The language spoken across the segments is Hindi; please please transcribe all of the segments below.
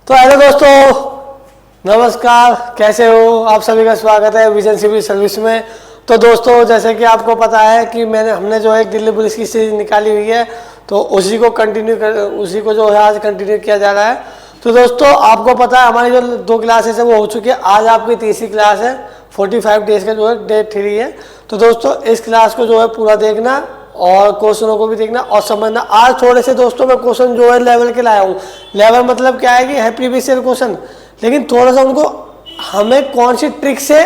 तो हेलो दोस्तों, नमस्कार। कैसे हो आप सभी का स्वागत है विजन सिविल सर्विस में। तो दोस्तों, जैसे कि आपको पता है कि हमने जो है दिल्ली पुलिस की सीरीज निकाली हुई है, तो उसी को जो है आज कंटिन्यू किया जा रहा है। तो दोस्तों, आपको पता है हमारी जो 2 क्लासेस है वो हो चुकी है। आज आपकी तीसरी क्लास है, 45 डेज का जो है डे 3 है। तो दोस्तों, इस क्लास को जो है पूरा देखना और क्वेश्चनों को भी देखना और समझना। आज थोड़े से दोस्तों मैं क्वेश्चन जो है लेवल के लाया हूँ। लेवल मतलब क्या है कि है प्रीवियस ईयर क्वेश्चन, लेकिन थोड़ा सा उनको हमें कौन सी ट्रिक से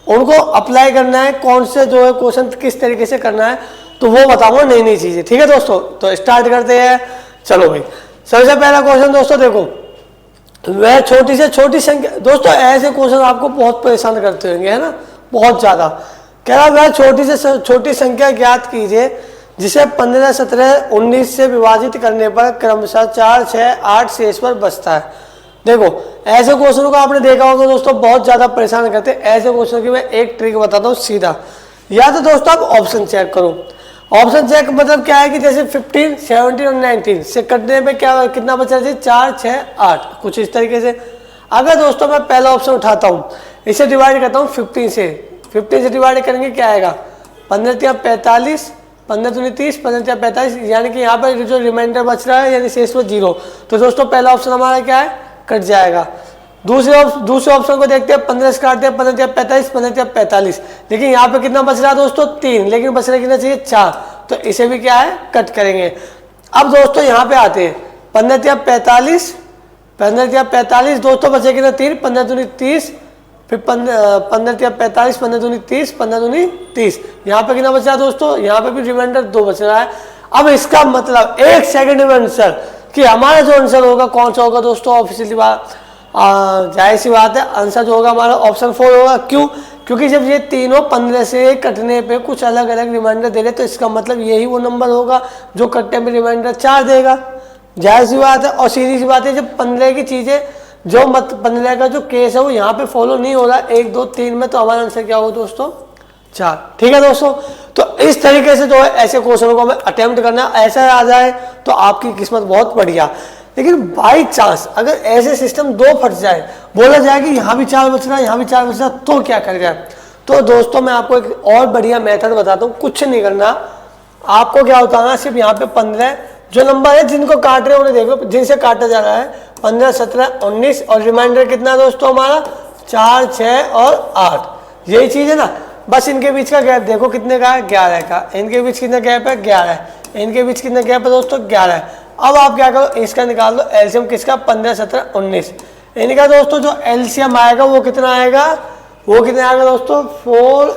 उनको अप्लाई करना है, कौन से जो है क्वेश्चन किस तरीके से करना है, तो वो बताऊंगा नई नई चीजें। ठीक है दोस्तों, तो स्टार्ट करते हैं। चलो भाई, सबसे पहला क्वेश्चन दोस्तों देखो, वह छोटी से छोटी संख्या। दोस्तों, ऐसे क्वेश्चन आपको बहुत परेशान करते होंगे, है ना, बहुत ज्यादा। कह रहा वह छोटी से छोटी संख्या ज्ञात कीजिए जिसे 15, 17, 19 से विभाजित करने पर क्रमशः 4, 6, 8 शेष पर बचता है। देखो, ऐसे क्वेश्चनों को आपने देखा होगा दोस्तों, बहुत ज्यादा परेशान करते हैं। ऐसे क्वेश्चन की मैं एक ट्रिक बताता हूँ सीधा। या तो दोस्तों आप ऑप्शन चेक करो। ऑप्शन चेक मतलब क्या है कि जैसे 15, 17 और 19 से कटने पे क्या कितना बचा है, 4, 6, 8, कुछ इस तरीके से। अगर दोस्तों मैं पहला ऑप्शन उठाता हूँ, इसे डिवाइड करता हूँ 15 से डिवाइड करेंगे क्या आएगा, 15 या 45, 15 दूनी 30, 15 या 45, यानी कि यहाँ पर जो रिमाइंडर बच रहा है यानी शेष में 0। तो दोस्तों पहला ऑप्शन हमारा क्या है, कट जाएगा। दूसरे ऑप्शन को देखते हैं, 15 से काटते हैं, 15 या 45, 15 या 45, लेकिन यहाँ पे कितना बच रहा है दोस्तों, 3, लेकिन बच रहा कितना चाहिए, 4। तो इसे भी क्या है, कट करेंगे। अब दोस्तों यहाँ पे आते हैं, 15 या 45, 15 या 45 दोस्तों बचे कितना, 3, 15 दूनी 30, फिर 15 या 45, 15 दूनी 30, 15 दूनी 30। यहाँ पे कितना बच रहा है दोस्तों, यहाँ पे भी रिमाइंडर 2 बच रहा है। अब इसका मतलब 1 सेकंड में आंसर कि हमारा जो आंसर होगा कौन सा होगा दोस्तों, ऑफिशियली बात जाहिर सी बात है, आंसर जो होगा हमारा ऑप्शन 4 होगा। क्यों? क्योंकि जब ये तीनों 15 से कटने पे कुछ अलग अलग रिमाइंडर दे रहे, तो इसका मतलब यही वो नंबर होगा जो कटने में रिमाइंडर 4 देगा। जाहिर सी बात है और सीधी सी बात है, जब 15 की चीजें जो 15 का जो केस है वो यहाँ पे फॉलो नहीं हो रहा 1, 2, 3 में, तो हमारा आंसर क्या होगा दोस्तों, 4। ठीक है दोस्तों, तो इस तरीके से जो है ऐसे क्वेश्चनों को हमें अटेम्प्ट करना, ऐसा आ जाए तो आपकी किस्मत बहुत बढ़िया। लेकिन बाई चांस अगर ऐसे सिस्टम 2 फट जाए, बोला जाए कि यहाँ भी 4 बच रहा है, यहाँ भी 4 बच रहा है, तो क्या कर जाए। तो दोस्तों मैं आपको एक और बढ़िया मेथड बताता हूँ। कुछ नहीं करना, आपको क्या होता है ना, सिर्फ यहाँ पे 15 जो नंबर है जिनको काट रहे हैं उन्हें देखो, जिनसे काटा जा रहा है 15, 17, 19 और रिमाइंडर कितना दोस्तों हमारा 4, 6 और 8, यही चीज है ना। बस इनके बीच का गैप देखो कितने का है, 11 का। इनके बीच कितना गैप है, 11। इनके बीच कितना गैप है दोस्तों, 11। अब आप क्या करो, इसका निकाल दो एलसीएम किसका, 15, 17, 19। इनका दोस्तों जो एलसीएम आएगा वो कितना आएगा, वो कितना आएगा दोस्तों, 4,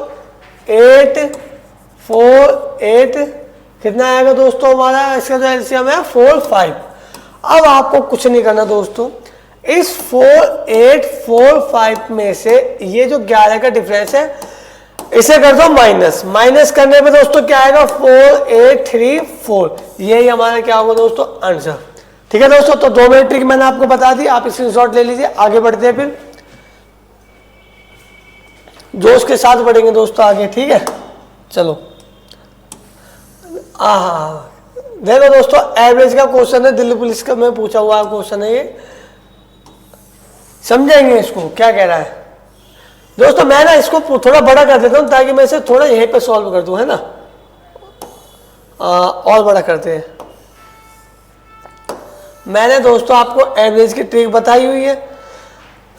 8 कितना आएगा दोस्तों हमारा, इसका जो एलसीएम है 4, 5। अब आपको कुछ नहीं करना दोस्तों, इस 4, 8, 4, 5 में से ये जो 11 का डिफरेंस है इसे कर दो माइनस। माइनस करने पे दोस्तों क्या आएगा, 4, 8, 3, 4। यही हमारा क्या होगा दोस्तों, आंसर। ठीक है दोस्तों, तो 2 मिनट ट्रिक मैंने आपको बता दी, आप स्क्रीनशॉट ले लीजिए। आगे बढ़ते हैं, फिर जोश के साथ बढ़ेंगे दोस्तों आगे। ठीक है, चलो। देखो दोस्तों, एवरेज का क्वेश्चन है, दिल्ली पुलिस का में पूछा हुआ क्वेश्चन है ये, समझेंगे इसको क्या कह रहा है दोस्तों। मैं ना इसको थोड़ा बड़ा कर देता हूं ताकि मैं इसे थोड़ा यहीं पे सॉल्व कर दूं, है ना। और बड़ा करते हैं। मैंने दोस्तों आपको एवरेज की ट्रिक बताई हुई है।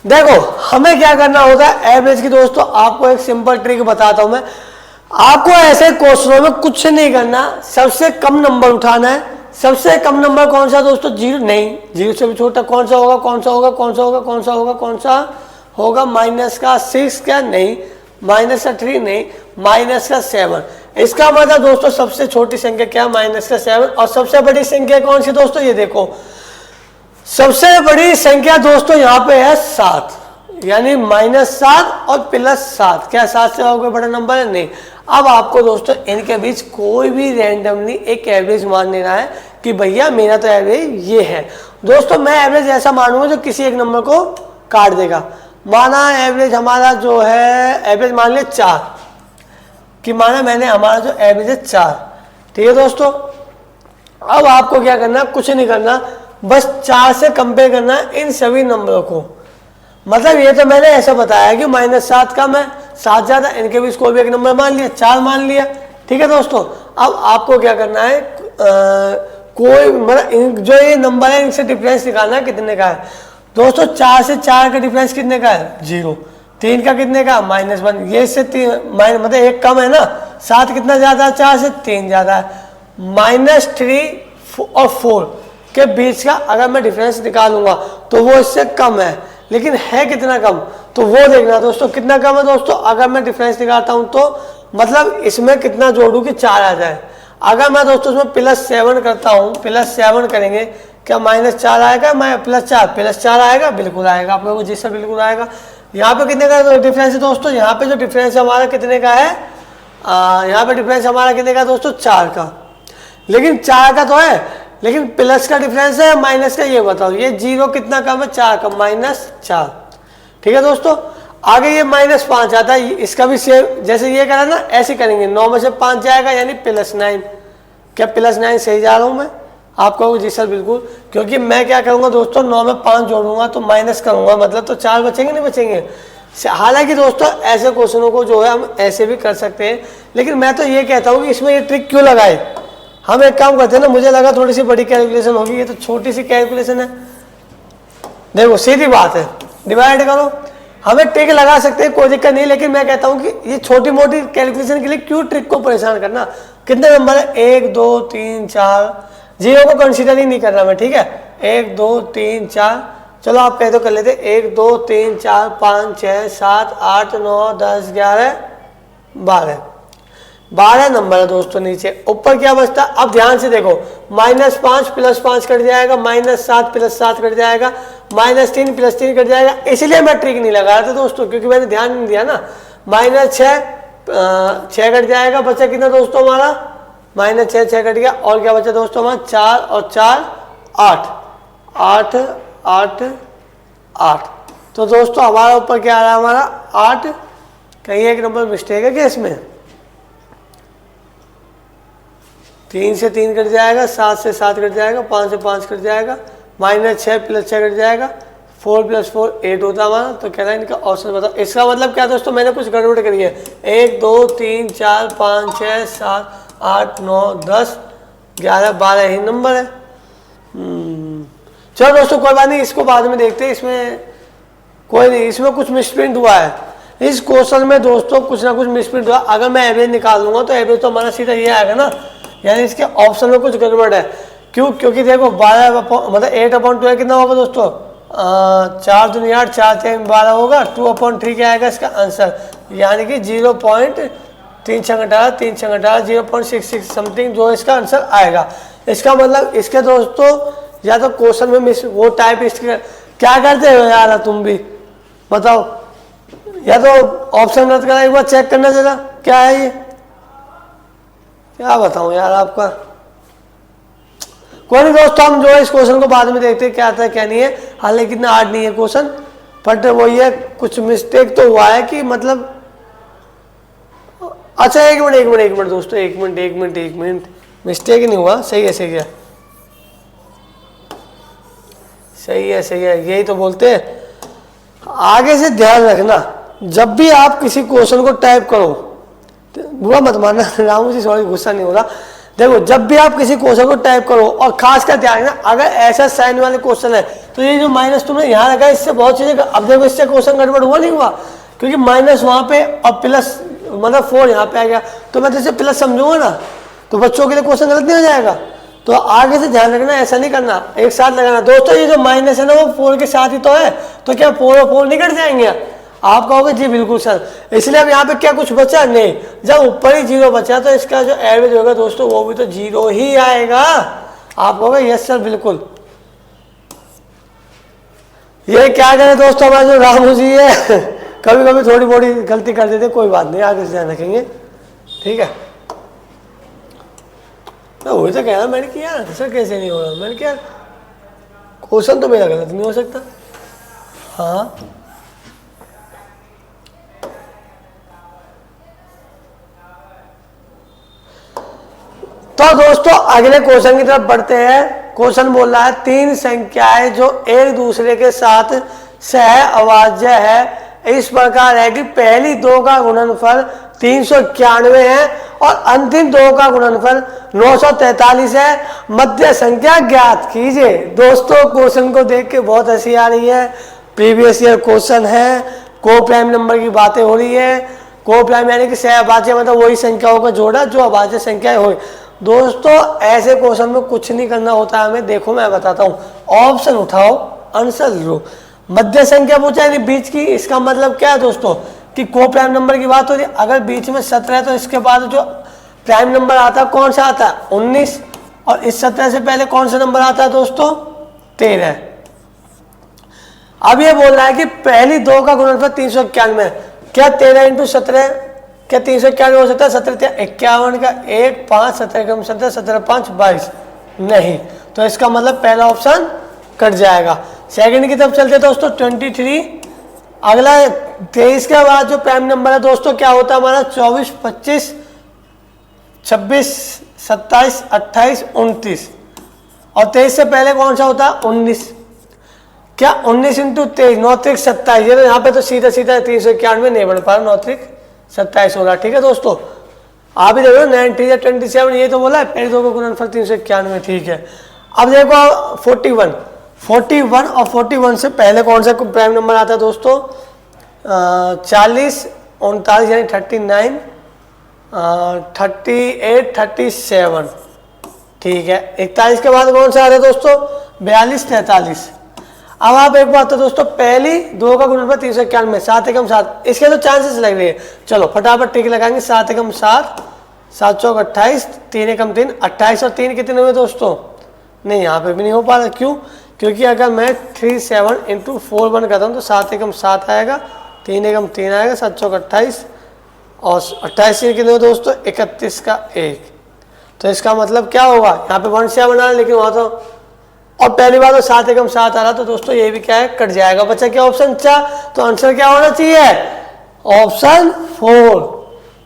देखो हमें क्या करना होता है एवरेज की दोस्तों, आपको एक सिंपल ट्रिक बताता हूं मैं। आपको ऐसे क्वेश्चनों में कुछ नहीं करना, सबसे कम नंबर उठाना है। सबसे कम नंबर कौन सा दोस्तों, 0 नहीं, 0 से भी छोटा कौन सा होगा, कौन सा होगा, कौन सा होगा, कौन सा होगा, कौन सा होगा, माइनस का 6 क्या, नहीं, माइनस का 3 नहीं, माइनस का 7। इसका मतलब दोस्तों सबसे छोटी संख्या क्या, माइनस का 7। और सबसे बड़ी संख्या कौन सी दोस्तों, ये देखो सबसे बड़ी संख्या दोस्तों यहाँ पे है 7, यानी -7 और +7। क्या 7 से कोई बड़ा नंबर है, नहीं। अब आपको दोस्तों इनके बीच कोई भी रैंडमली एक एवरेज मान लेना है कि भैया मेरा तो एवरेज ये है। दोस्तों मैं एवरेज ऐसा मानूंगा जो किसी एक नंबर को काट देगा। माना एवरेज हमारा जो है, एवरेज मान लिया 4 कि माना मैंने हमारा जो एवरेज है 4। ठीक है दोस्तों, अब आपको क्या करना, कुछ नहीं करना, बस 4 से कंपेयर करना है इन सभी नंबरों को। मतलब ये तो मैंने ऐसा बताया कि -7 कम है, 7 ज़्यादा, इनके बीच कोई भी एक नंबर मान लिया, 4 मान लिया। ठीक है दोस्तों, अब आपको क्या करना है, कोई मतलब जो ये नंबर है इनसे डिफरेंस निकालना है कितने का है। दोस्तों 4 से 4 का डिफरेंस कितने का है, 0। 3 का कितने का, -1। ये इससे मतलब एक कम है ना, 7 कितना ज़्यादा है, 4 से 3 ज़्यादा है। -3 और 4 के बीच का अगर मैं डिफरेंस निकालूंगा तो वो इससे कम है, लेकिन है कितना कम, तो वो देखना दोस्तों कितना कम है। दोस्तों अगर मैं डिफरेंस निकालता हूं तो मतलब इसमें कितना जोड़ू कि 4 आ जाए। अगर मैं दोस्तों इसमें +7 करता हूं, +7 करेंगे, क्या -4 आएगा, मैं +4 आएगा, बिल्कुल आएगा, आप लोगों को जिससे बिल्कुल आएगा। यहाँ पे कितने का डिफरेंस है दोस्तों, यहाँ पे जो डिफरेंस हमारा कितने का है, यहाँ पे डिफरेंस हमारा कितने का दोस्तों, 4 का। लेकिन 4 का तो है, लेकिन प्लस का डिफरेंस है माइनस का, ये बताओ ये 0 कितना कम है, 4 का, -4। ठीक है दोस्तों, आगे ये -5 आता है, इसका भी सेम जैसे ये करा ना ऐसे करेंगे, 9 में से 5 जाएगा यानी +9। क्या +9 सही जा रहा हूँ मैं, आप कहोगे जी सर बिल्कुल, क्योंकि मैं क्या करूँगा दोस्तों, 9 में 5 जोड़ूंगा तो माइनस करूँगा, मतलब तो 4 बचेंगे नहीं बचेंगे। हालांकि दोस्तों ऐसे क्वेश्चनों को जो है हम ऐसे भी कर सकते हैं, लेकिन मैं तो ये कहता हूँ कि इसमें ये ट्रिक क्यों लगाए। हम एक काम करते हैं ना, मुझे लगा थोड़ी सी बड़ी कैलकुलेशन होगी, ये तो छोटी सी कैलकुलेशन है। देखो सीधी बात है, डिवाइड करो, हमें ट्रिक लगा सकते हैं, कोई दिक्कत नहीं, लेकिन मैं कहता हूँ कि ये छोटी मोटी कैलकुलेशन के लिए क्यों ट्रिक को परेशान करना। कितने नंबर है, 1 2 3 4, 0 को कंसीडर ही नहीं करना मैं, ठीक है। 1 2 3 4, चलो आप कह दो, कर लेते, 1 2 3 4 5 6 7 8 9 10 11 12 नंबर है दोस्तों नीचे। ऊपर क्या बचता, अब ध्यान से देखो, -5 +5 कट जाएगा, -7 +7 कट जाएगा, -3 +3 कट जाएगा। इसलिए मैं ट्रिक नहीं लगा रहा था दोस्तों, क्योंकि मैंने ध्यान नहीं दिया ना। -6 कट जाएगा, बचा कितना दोस्तों हमारा, -6 कट गया, और क्या बचा दोस्तों हमारा, 4 और 4 8 8 8 8। तो दोस्तों हमारा ऊपर क्या आ रहा है, हमारा 8। कहीं एक नंबर मिस्टेक है क्या इसमें, 3 से 3 कट जाएगा, 7 से 7 कट जाएगा, 5 से 5 कट जाएगा, -6 +6 कट जाएगा, 4 + 4 8 होता हमारा। तो कह रहा है इनका औसत बताओ। इसका मतलब क्या दोस्तों, मैंने कुछ गड़बड़ करी है। 1 2 3 4 5 6 7 8 9 10 11 12 ही नंबर है। चलो दोस्तों कोई बात नहीं, इसको बाद में देखते हैं। इसमें कोई नहीं, इसमें कुछ मिसप्रिंट हुआ है इस क्वेश्चन में दोस्तों, कुछ ना कुछ मिसप्रिंट हुआ। अगर मैं एवरेज निकाल लूंगा तो एवरेज तो हमारा सीधा ये आएगा ना, यानी इसके ऑप्शन में कुछ गड़बड़ है। क्यों, क्योंकि देखो 12 मतलब 8/2 कितना होगा दोस्तों, 4 दूनी 8 4 3 12 होगा, 2/3 क्या आएगा इसका आंसर, यानी कि 0.3 6 18 3 6 18 0.66 समथिंग जो इसका आंसर आएगा। इसका मतलब इसके दोस्तों या तो क्वेश्चन में मिस वो टाइप इसके क्या करते हो यार तुम भी बताओ, या तो ऑप्शन रद्द करा, एक बार चेक करना जरा क्या है ये, क्या बताऊं यार आपका। कोई नहीं दोस्तों, हम जो है इस क्वेश्चन को बाद में देखते हैं क्या आता है क्या नहीं है। हालांकि इतना हार्ड नहीं है क्वेश्चन, बट वही है कुछ मिस्टेक तो हुआ है कि मतलब। अच्छा एक मिनट दोस्तों, एक मिनट, मिस्टेक नहीं हुआ, सही है यही तो बोलते हैं। आगे से ध्यान रखना, जब भी आप किसी क्वेश्चन को टाइप करो, बुरा मत मानना रामू जी, सॉरी गुस्सा नहीं हो रहा। देखो जब भी आप किसी क्वेश्चन को टाइप करो, और खासकर ध्यान रखना अगर ऐसा साइन वाले क्वेश्चन है तो ये जो माइनस तुमने यहाँ लगा इससे बहुत चीजें, अब देखो इससे क्वेश्चन गड़बड़ हुआ नहीं हुआ, क्योंकि माइनस वहां पे और प्लस मतलब 4 यहाँ पे आ गया, तो मैं तो इसे प्लस समझूंगा ना, तो बच्चों के लिए क्वेश्चन गलत नहीं हो जाएगा। तो आगे से ध्यान रखना, ऐसा नहीं करना, एक साथ लगाना। दोस्तों ये जो माइनस है ना वो 4 के साथ ही तो है, तो क्या 4 और 4 नहीं कट जाएंगे, आप कहोगे जी बिल्कुल सर। इसलिए अब यहाँ पे क्या कुछ बचा नहीं, जब ऊपर ही 0 बचा तो इसका जो एवरेज होगा दोस्तों वो भी तो 0 ही आएगा। आप कहोगे यस सर बिल्कुल। ये क्या करें दोस्तों, हमारे जो रामू जी है कभी कभी थोड़ी बड़ी गलती कर देते, कोई बात नहीं, आगे से ध्यान रखेंगे, ठीक है। मैं वही तो कह रहा, मैंने किया सर कैसे नहीं हो रहा, मैंने क्या क्वेश्चन तो मेरा गलत नहीं हो सकता। हाँ तो दोस्तों अगले क्वेश्चन की तरफ बढ़ते हैं। क्वेश्चन बोल रहा है तीन संख्याएं जो एक दूसरे के साथ सह अभाज्य है इस प्रकार है कि पहली दो का गुणनफल 391 है और अंतिम दो का गुणनफल 943 है। मध्य संख्या ज्ञात कीजिए। दोस्तों क्वेश्चन को देख के बहुत हंसी आ रही है। प्रीवियस ईयर क्वेश्चन है, को प्राइम नंबर की बातें हो रही है। को प्राइम यानी कि सह अभाज्य मतलब वही संख्याओं का जोड़ा जो अभाज्य संख्याएं हो। दोस्तों ऐसे क्वेश्चन में कुछ नहीं करना होता है हमें। देखो मैं बताता हूँ, ऑप्शन उठाओ, आंसर लो। मध्य संख्या पूछा है बीच की, इसका मतलब क्या है दोस्तों कि को प्राइम नंबर की बात हो रही है। अगर बीच में 17 है तो इसके बाद जो प्राइम नंबर आता है कौन सा आता है 19, और इस 17 से पहले कौन सा नंबर आता है दोस्तों 13। अब ये बोल रहा है कि पहली दो का गुणनफल 391, क्या 13 इंटू 17 क्या 391 हो सकता है? 17 51 का 1 5 17 कम 17 17 5 22 नहीं, तो इसका मतलब पहला ऑप्शन कट जाएगा। सेकंड की तरफ चलते दोस्तों 23। अगला 23 के बाद जो प्राइम नंबर है दोस्तों क्या होता है हमारा 24 25 26 27 28 29, और 23 से पहले कौन सा होता है 19। क्या 19 इंटू 23 9 3 27, ये तो यहाँ पे तो सीधा सीधा 391 नहीं बन पा रहा, 9 3 27 होगा। ठीक है दोस्तों, आप ही देखो 90 या 27 ये तो बोला है पहले दो का गुणनफल 391। ठीक है, अब देखो 41 और 41 से पहले कौन सा प्राइम नंबर आता है दोस्तों 40 39 यानी 39 38 37। ठीक है, 41 के बाद कौन सा आता है दोस्तों 42 43। अब आप एक बात तो दोस्तों पहली दो का गुणनफल 391 7 एकम 7, इसके तो चांसेस लग रही है। चलो फटाफट टिक लगाएंगे 7 एकम 7 7 चौक 28 3 एकम 3 28 और 3 कितने हुए दोस्तों? नहीं यहाँ पे भी नहीं हो पा रहा। क्यों? क्योंकि अगर मैं 37 इंटू 4 1 करता हूँ तो 7 एकम 7 आएगा, 3 एकम 3 आएगा, 7 चौक 28 और 28 कितने हुए दोस्तों 31 का 1। तो इसका मतलब क्या होगा यहाँ पे 1 से बना, लेकिन वहाँ तो और पहली बार तो 7 एकम 7 आ रहा, तो दोस्तों ये भी क्या है कट जाएगा। बच्चा क्या ऑप्शन चा, तो आंसर क्या होना चाहिए ऑप्शन 4।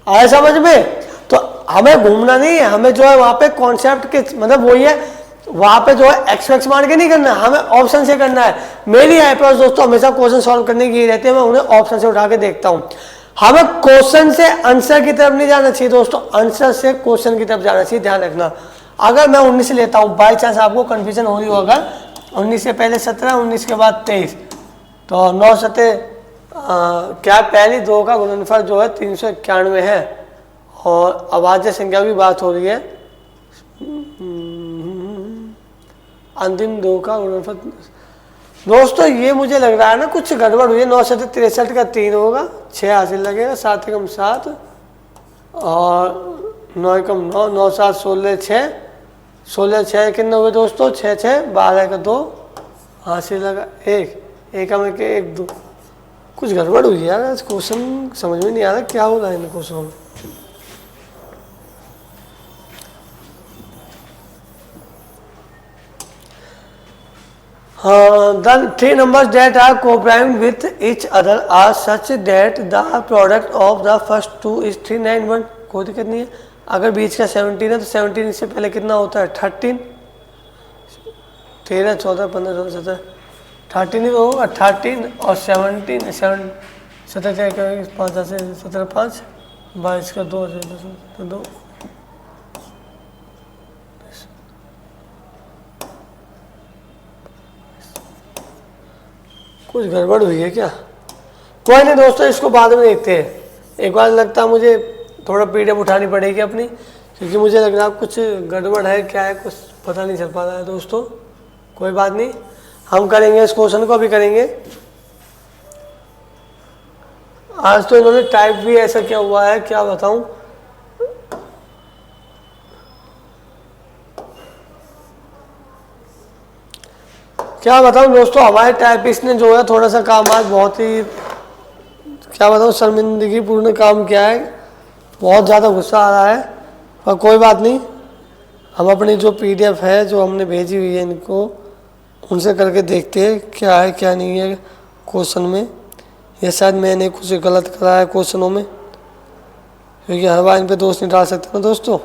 आए समझ में? तो हमें घूमना नहीं है, हमें जो है वहां पे कॉन्सेप्ट के मतलब वही है, वहां पे जो है एक्स मान के नहीं करना, हमें ऑप्शन से करना है। मेरी अप्रोच दोस्तों हमेशा क्वेश्चन सॉल्व करने की रहती है, मैं उन्हें ऑप्शन से उठा के देखता हूँ। हमें क्वेश्चन से आंसर की तरफ नहीं जाना चाहिए दोस्तों, आंसर से क्वेश्चन की तरफ जाना चाहिए, ध्यान रखना। अगर मैं 19 से लेता हूँ, बाई चांस आपको कंफ्यूजन हो रही हो, अगर 19 से पहले 17 19 के बाद 23, तो 9 7 क्या पहली दो का गुणनफल जो है 391 है, और अभाज्य संख्या की बात हो रही है, अंतिम दो का गुणनफल। दोस्तों ये मुझे लग रहा है ना कुछ गड़बड़ हुई है। 9 7 63 का 3 होगा, 6 हासिल लगेगा, 7 एकम 7 और 9 एकम 9 9 7 16 6 16 6 कितने हुए दोस्तों 6 6 12 का 2 हासिल लगा 1 एकम 1 1 2। कुछ गड़बड़ हुई यार, आज क्वेश्चन समझ में नहीं आ रहा क्या हो रहा है इन क्वेश्चनों में। The 3 numbers that are co-primed with each other are such that the product of the first two is 391। कोई दिक्कत नहीं है। अगर बीच का 17 है तो 17 इससे पहले कितना होता है 13 13 14 15 16 17 13 ही होगा 13 और 17 17 5 17 5 22 का 2 2 कुछ गड़बड़ हुई है क्या? कोई नहीं दोस्तों, इसको बाद में देखते हैं। एक बार लगता है मुझे थोड़ा पीडीएफ उठानी पड़ेगी अपनी, क्योंकि मुझे लग रहा है कुछ गड़बड़ है, क्या है कुछ पता नहीं चल पा रहा है दोस्तों। कोई बात नहीं, हम करेंगे इस क्वेश्चन को अभी करेंगे। आज तो इन्होंने टाइप भी ऐसा क्या हुआ है क्या बताऊं। क्या बताऊं दोस्तों, हमारे टाइपिस्ट ने जो है थोड़ा सा काम आज बहुत ही क्या बताऊं शर्मिंदगी पूर्ण काम किया है, बहुत ज़्यादा गुस्सा आ रहा है। पर कोई बात नहीं, हम अपनी जो पीडीएफ है जो हमने भेजी हुई है इनको उनसे करके देखते हैं क्या है क्या नहीं है क्वेश्चन में, या शायद मैंने कुछ गलत करा है क्वेश्चनों में, क्योंकि हर बार इन पर दोष नहीं डाल सकते ना दोस्तों।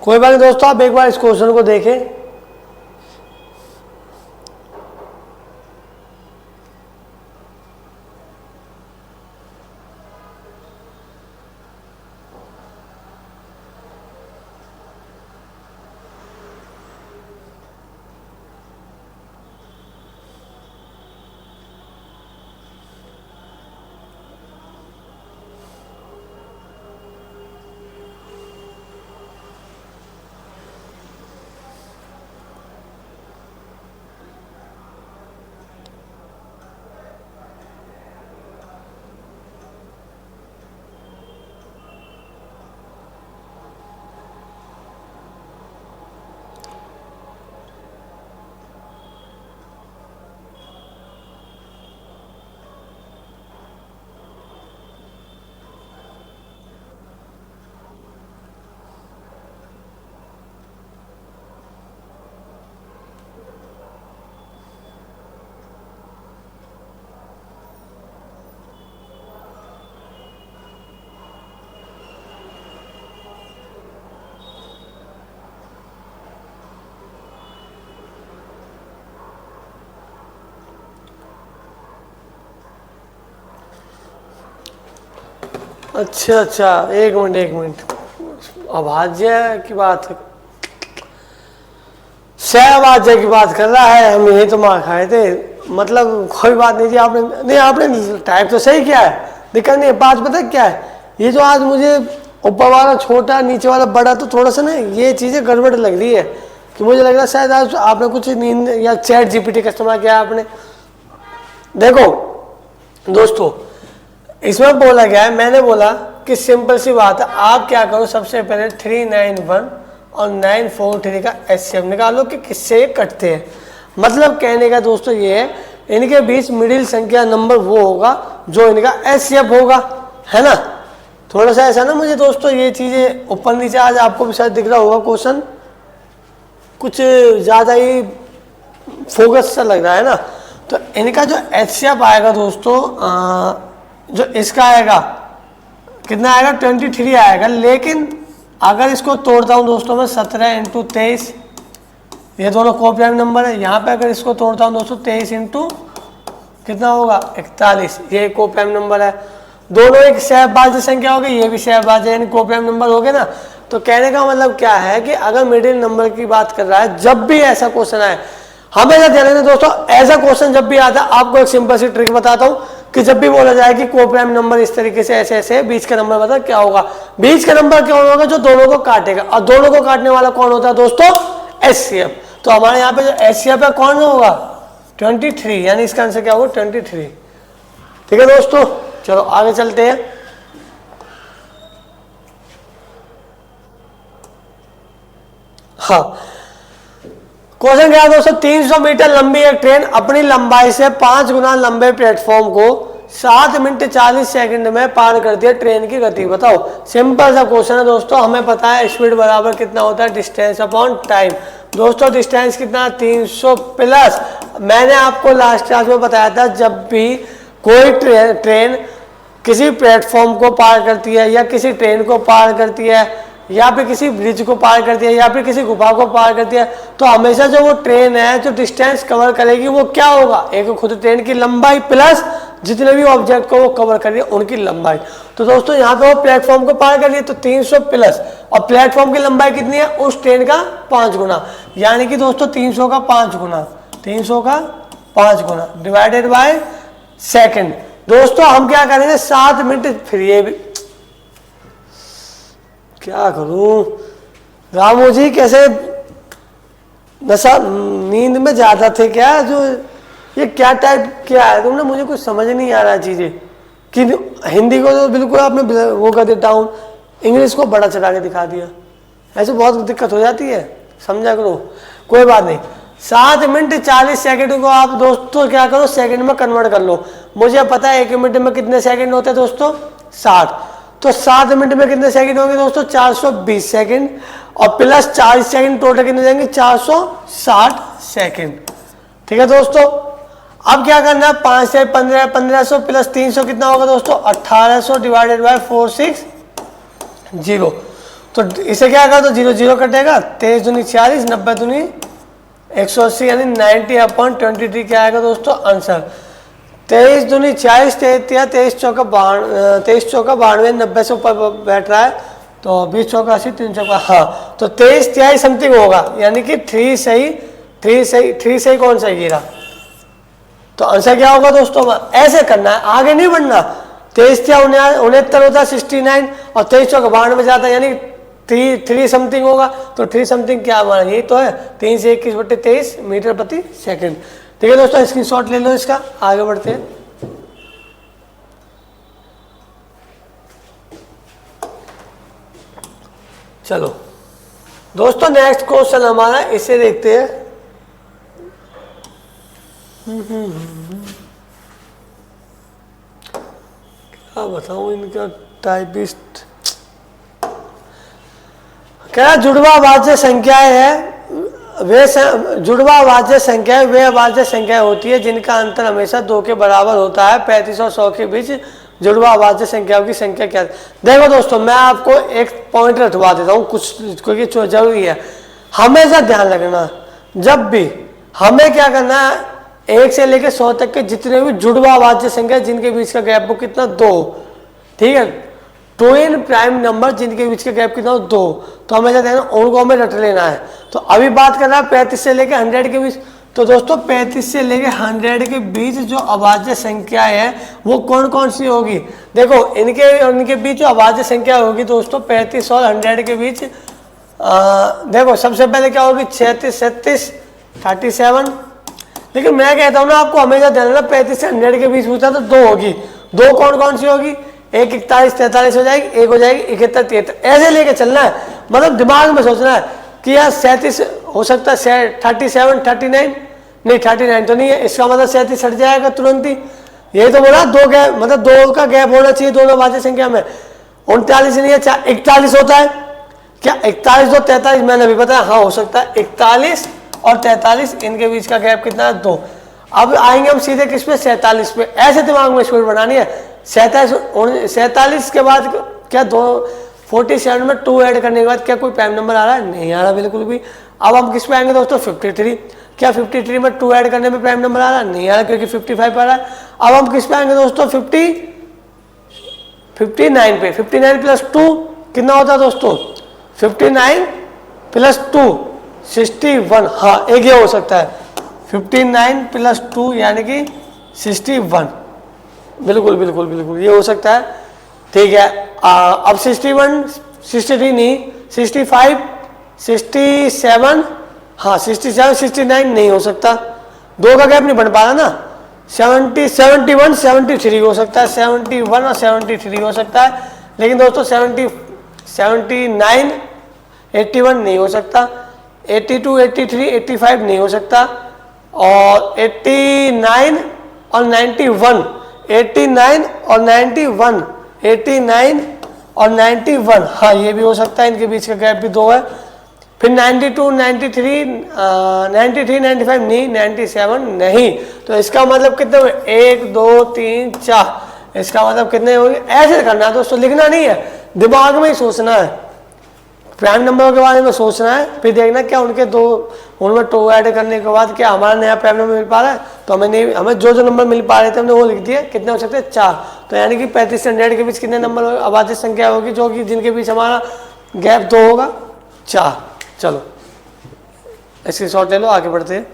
कोई बात नहीं दोस्तों, आप एक बार इस क्वेश्चन को देखें। अच्छा, एक मिनट, अभाज्य की बात, सहअभाज्य की बात कर रहा है। हम यही तो मार खाए थे, मतलब कोई बात नहीं जी। आपने टाइप तो सही किया है, दिक्कत नहीं है। बात पता है क्या है, ये जो आज मुझे ऊपर वाला छोटा नीचे वाला बड़ा, तो थोड़ा सा ना ये चीज़ें गड़बड़ लग रही है कि मुझे लग रहा है शायद आज आपने कुछ नींद या चैट जीपीटी का इस्तेमाल किया आपने। देखो दोस्तों, इसमें बोला गया है, मैंने बोला कि सिंपल सी बात है, आप क्या करो, सबसे पहले 391 और 943 का एचसीएफ निकालो कि किससे ये कटते हैं। मतलब कहने का दोस्तों ये है, इनके बीच मिडिल संख्या नंबर वो होगा जो इनका एचसीएफ होगा, है ना। थोड़ा सा ऐसा ना मुझे दोस्तों ये चीज़ें ऊपर नीचे आज आपको भी शायद दिख रहा होगा क्वेश्चन, कुछ ज़्यादा ही फोकस सा लग रहा है ना। तो इनका जो एचसीएफ आएगा दोस्तों, जो इसका आएगा कितना आएगा, 23 आएगा। लेकिन अगर इसको तोड़ता हूँ दोस्तों मैं 17 इंटू 23, ये दोनों कोप्राइम नंबर है। यहाँ पे अगर इसको तोड़ता हूँ दोस्तों 23 इंटू कितना होगा 41, ये कोप्राइम नंबर है। दोनों एक सहभाज्य संख्या हो गई, ये भी सहभाज्य यानी कोप्राइम नंबर हो गए ना। तो कहने का मतलब क्या है कि अगर मिडिल नंबर की बात कर रहा है, जब भी ऐसा क्वेश्चन आए हमेशा ध्यान रखना दोस्तों, ऐसा क्वेश्चन जब भी आता है आपको एक सिंपल सी ट्रिक बताता हूँ कि जब भी बोला जाए कि कोप्राइम नंबर इस तरीके से ऐसे ऐसे, बीच का नंबर बता क्या होगा। बीच का नंबर क्या होगा, जो दोनों को काटेगा, और दोनों को काटने वाला कौन होता है दोस्तों, एचसीएफ। तो हमारे यहाँ पे जो एचसीएफ है कौन होगा 23, यानी इसका आंसर क्या होगा 23। ठीक है दोस्तों, चलो आगे चलते हैं। हाँ, क्वेश्चन क्या है दोस्तों, 300 मीटर लंबी एक ट्रेन अपनी लंबाई से 5 गुना लंबे प्लेटफॉर्म को 7 मिनट 40 सेकंड में पार करती है, ट्रेन की गति बताओ। सिंपल सा क्वेश्चन है दोस्तों, हमें पता है स्पीड बराबर कितना होता है, डिस्टेंस अपॉन टाइम। दोस्तों डिस्टेंस कितना, 300 प्लस, मैंने आपको लास्ट क्लास में बताया था, जब भी कोई ट्रेन किसी प्लेटफॉर्म को पार करती है, या किसी ट्रेन को पार करती है, या फिर किसी ब्रिज को पार करती है, या फिर किसी गुफा को पार करती है, तो हमेशा जो वो ट्रेन है जो डिस्टेंस कवर करेगी वो क्या होगा, एक खुद ट्रेन की लंबाई प्लस जितने भी ऑब्जेक्ट को वो कवर कर रही है उनकी लंबाई। तो दोस्तों यहाँ पे वो प्लेटफॉर्म को पार कर रही है तो 300 प्लस, और प्लेटफॉर्म की लंबाई कितनी है, उस ट्रेन का 5 गुना, यानी कि दोस्तों 300 का 5 गुना, 300 का 5 गुना डिवाइडेड बाय सेकेंड। दोस्तों हम क्या करेंगे 7 मिनट, फिर ये भी क्या करूं रामू जी, कैसे नशा नींद में ज्यादा थे क्या, जो ये क्या टाइप क्या है तुमने, मुझे कुछ समझ नहीं आ रहा चीजें कि हिंदी को तो बिल्कुल आपने वो कर दिया डाउन, इंग्लिश को बड़ा चढ़ा के दिखा दिया, ऐसे बहुत दिक्कत हो जाती है, समझा करो। कोई बात नहीं, 7 मिनट 40 सेकंड को आप दोस्तों क्या करो सेकंड में कन्वर्ट कर लो। मुझे पता है 1 मिनट में कितने सेकंड होते हैं दोस्तों 60, तो 7 मिनट में कितने सेकंड होंगे दोस्तों 420 सेकंड, और प्लस 40 सेकंड टोटल कितने जाएंगे 460 सेकंड। ठीक है दोस्तों, अब क्या करना है 5 से 15, 1500 प्लस 300 कितना होगा दोस्तों 1800 डिवाइडेड बाय 460। तो इसे क्या कर दो, 0 0 कटेगा, 23 दूनी 40, 90 दूनी 180 यानी 90/23 क्या आएगा दोस्तों आंसर। 23 दूनी 40, 23 चौका 92, 90 से ऊपर बैठ रहा है तो 20 चौका 80, 3 चौका, हाँ तो 23 23 समथिंग होगा, यानी कि 3 सही कौन सा गिरा। तो आंसर क्या होगा दोस्तों, ऐसे करना है, आगे नहीं बढ़ना। 23 69 होता है 69 और 23 चौका 92 में जाता है, यानी 3 समथिंग होगा। तो 3 समथिंग क्या हमारा यही तो है, 3 से 21/23 मीटर प्रति सेकंड। ठीक है दोस्तों, स्क्रीनशॉट ले लो इसका, आगे बढ़ते हैं। चलो दोस्तों नेक्स्ट क्वेश्चन हमारा, इसे देखते हैं। क्या बताऊं इनका टाइपिस्ट। क्या जुड़वा वाज्य संख्याएं है, जुड़वा वाज्य संख्याएं वे वाज्य संख्याएं होती है जिनका अंतर हमेशा 2 के बराबर होता है। 35 और 100 के बीच जुड़वा वाज्य संख्याओं की संख्या क्या है। देखो दोस्तों, मैं आपको एक पॉइंट रखवा देता हूँ कुछ, क्योंकि जरूरी है, हमेशा ध्यान रखना, जब भी हमें क्या करना है, 1 से लेकर 100 तक के जितने भी जुड़वा वाज्य संख्या जिनके बीच का गैप वो कितना 2, ठीक है, ट्विन प्राइम नंबर जिनके बीच का गैप कितना 2, तो हमें क्या देखना, उनको हमें रट लेना है। तो अभी बात कर रहा है 35 से लेकर 100 के बीच। तो दोस्तों 35 से लेकर 100 के बीच जो अभाज्य संख्या है वो कौन कौन सी होगी। देखो इनके और इनके बीच जो अभाज्य संख्या होगी दोस्तों 35 और 100 के बीच, देखो सबसे पहले क्या होगी, 36 37 37। लेकिन मैं कहता हूँ ना आपको हमेशा ध्यान रखना, 35 से 100 के बीच पूछा तो 2 होगी। 2 कौन कौन सी होगी, एक 41 43 हो जाएगी, एक हो जाएगी 71 73, ऐसे लेके चलना है। मतलब दिमाग में सोचना है कि यार 37 हो सकता है, 37 39, नहीं 39 तो नहीं है, इसका मतलब 37 हट जाएगा तुरंत ही। यही तो बोला 2 गैप, मतलब 2 का गैप होना चाहिए दोनों वाज्य संख्या में। 39 नहीं है, 41 होता है क्या, 41 2 43, मैंने अभी बताया, हाँ हो सकता है 41 और 43 इनके बीच का गैप कितना है 2। अब आएंगे हम सीधे किस पे, 47 पे। ऐसे दिमाग में स्पीड बनानी है। 47 के बाद क्या 47 में 2 ऐड करने के बाद क्या कोई प्राइम नंबर आ रहा है, नहीं आ रहा बिल्कुल भी। अब हम किस पे आएंगे दोस्तों, 53। क्या 53 में 2 ऐड करने में प्राइम नंबर आ रहा है, नहीं आ रहा, क्योंकि 55 आ रहा है। अब हम किस पे आएंगे दोस्तों, 59 पे। 59 प्लस 2 कितना होता है दोस्तों, 59 प्लस 2 61, हाँ एक ये हो सकता है, 59 प्लस 2 यानी कि 61, बिल्कुल बिल्कुल बिल्कुल ये हो सकता है। ठीक है, अब 61 63 नहीं, 65 67, हाँ 67 69 नहीं हो सकता, 2 का गैप नहीं बन पा रहा ना। 70 71 73 हो सकता है, 71 और 73 हो सकता है। लेकिन दोस्तों 79 81 नहीं हो सकता, 82 83 85 नहीं हो सकता, और 89 और 91, 89 और 91, 89 और 91, हाँ ये भी हो सकता है, इनके बीच का गैप भी 2 है। फिर 92 93 93 95 नहीं, 97 नहीं। तो इसका मतलब कितने हुए, 1 2 3 4, इसका मतलब कितने होंगे। ऐसे करना है दोस्तों, लिखना नहीं है, दिमाग में ही सोचना है, प्राइम नंबरों के बारे में सोचना है। फिर देखना क्या उनके उनमें 2 ऐड करने के बाद क्या हमारा नया प्राइम नंबर मिल पा रहा है, तो हमें जो नंबर मिल पा रहे थे हमने वो लिख दिया। कितने हो सकते हैं, 4। तो यानी कि 35 से 100 के बीच कितने नंबर अभाज्य संख्या होगी जो कि जिनके बीच हमारा गैप 2 होगा, 4। चलो इसकी शॉर्ट ले लो, आगे बढ़ते हैं।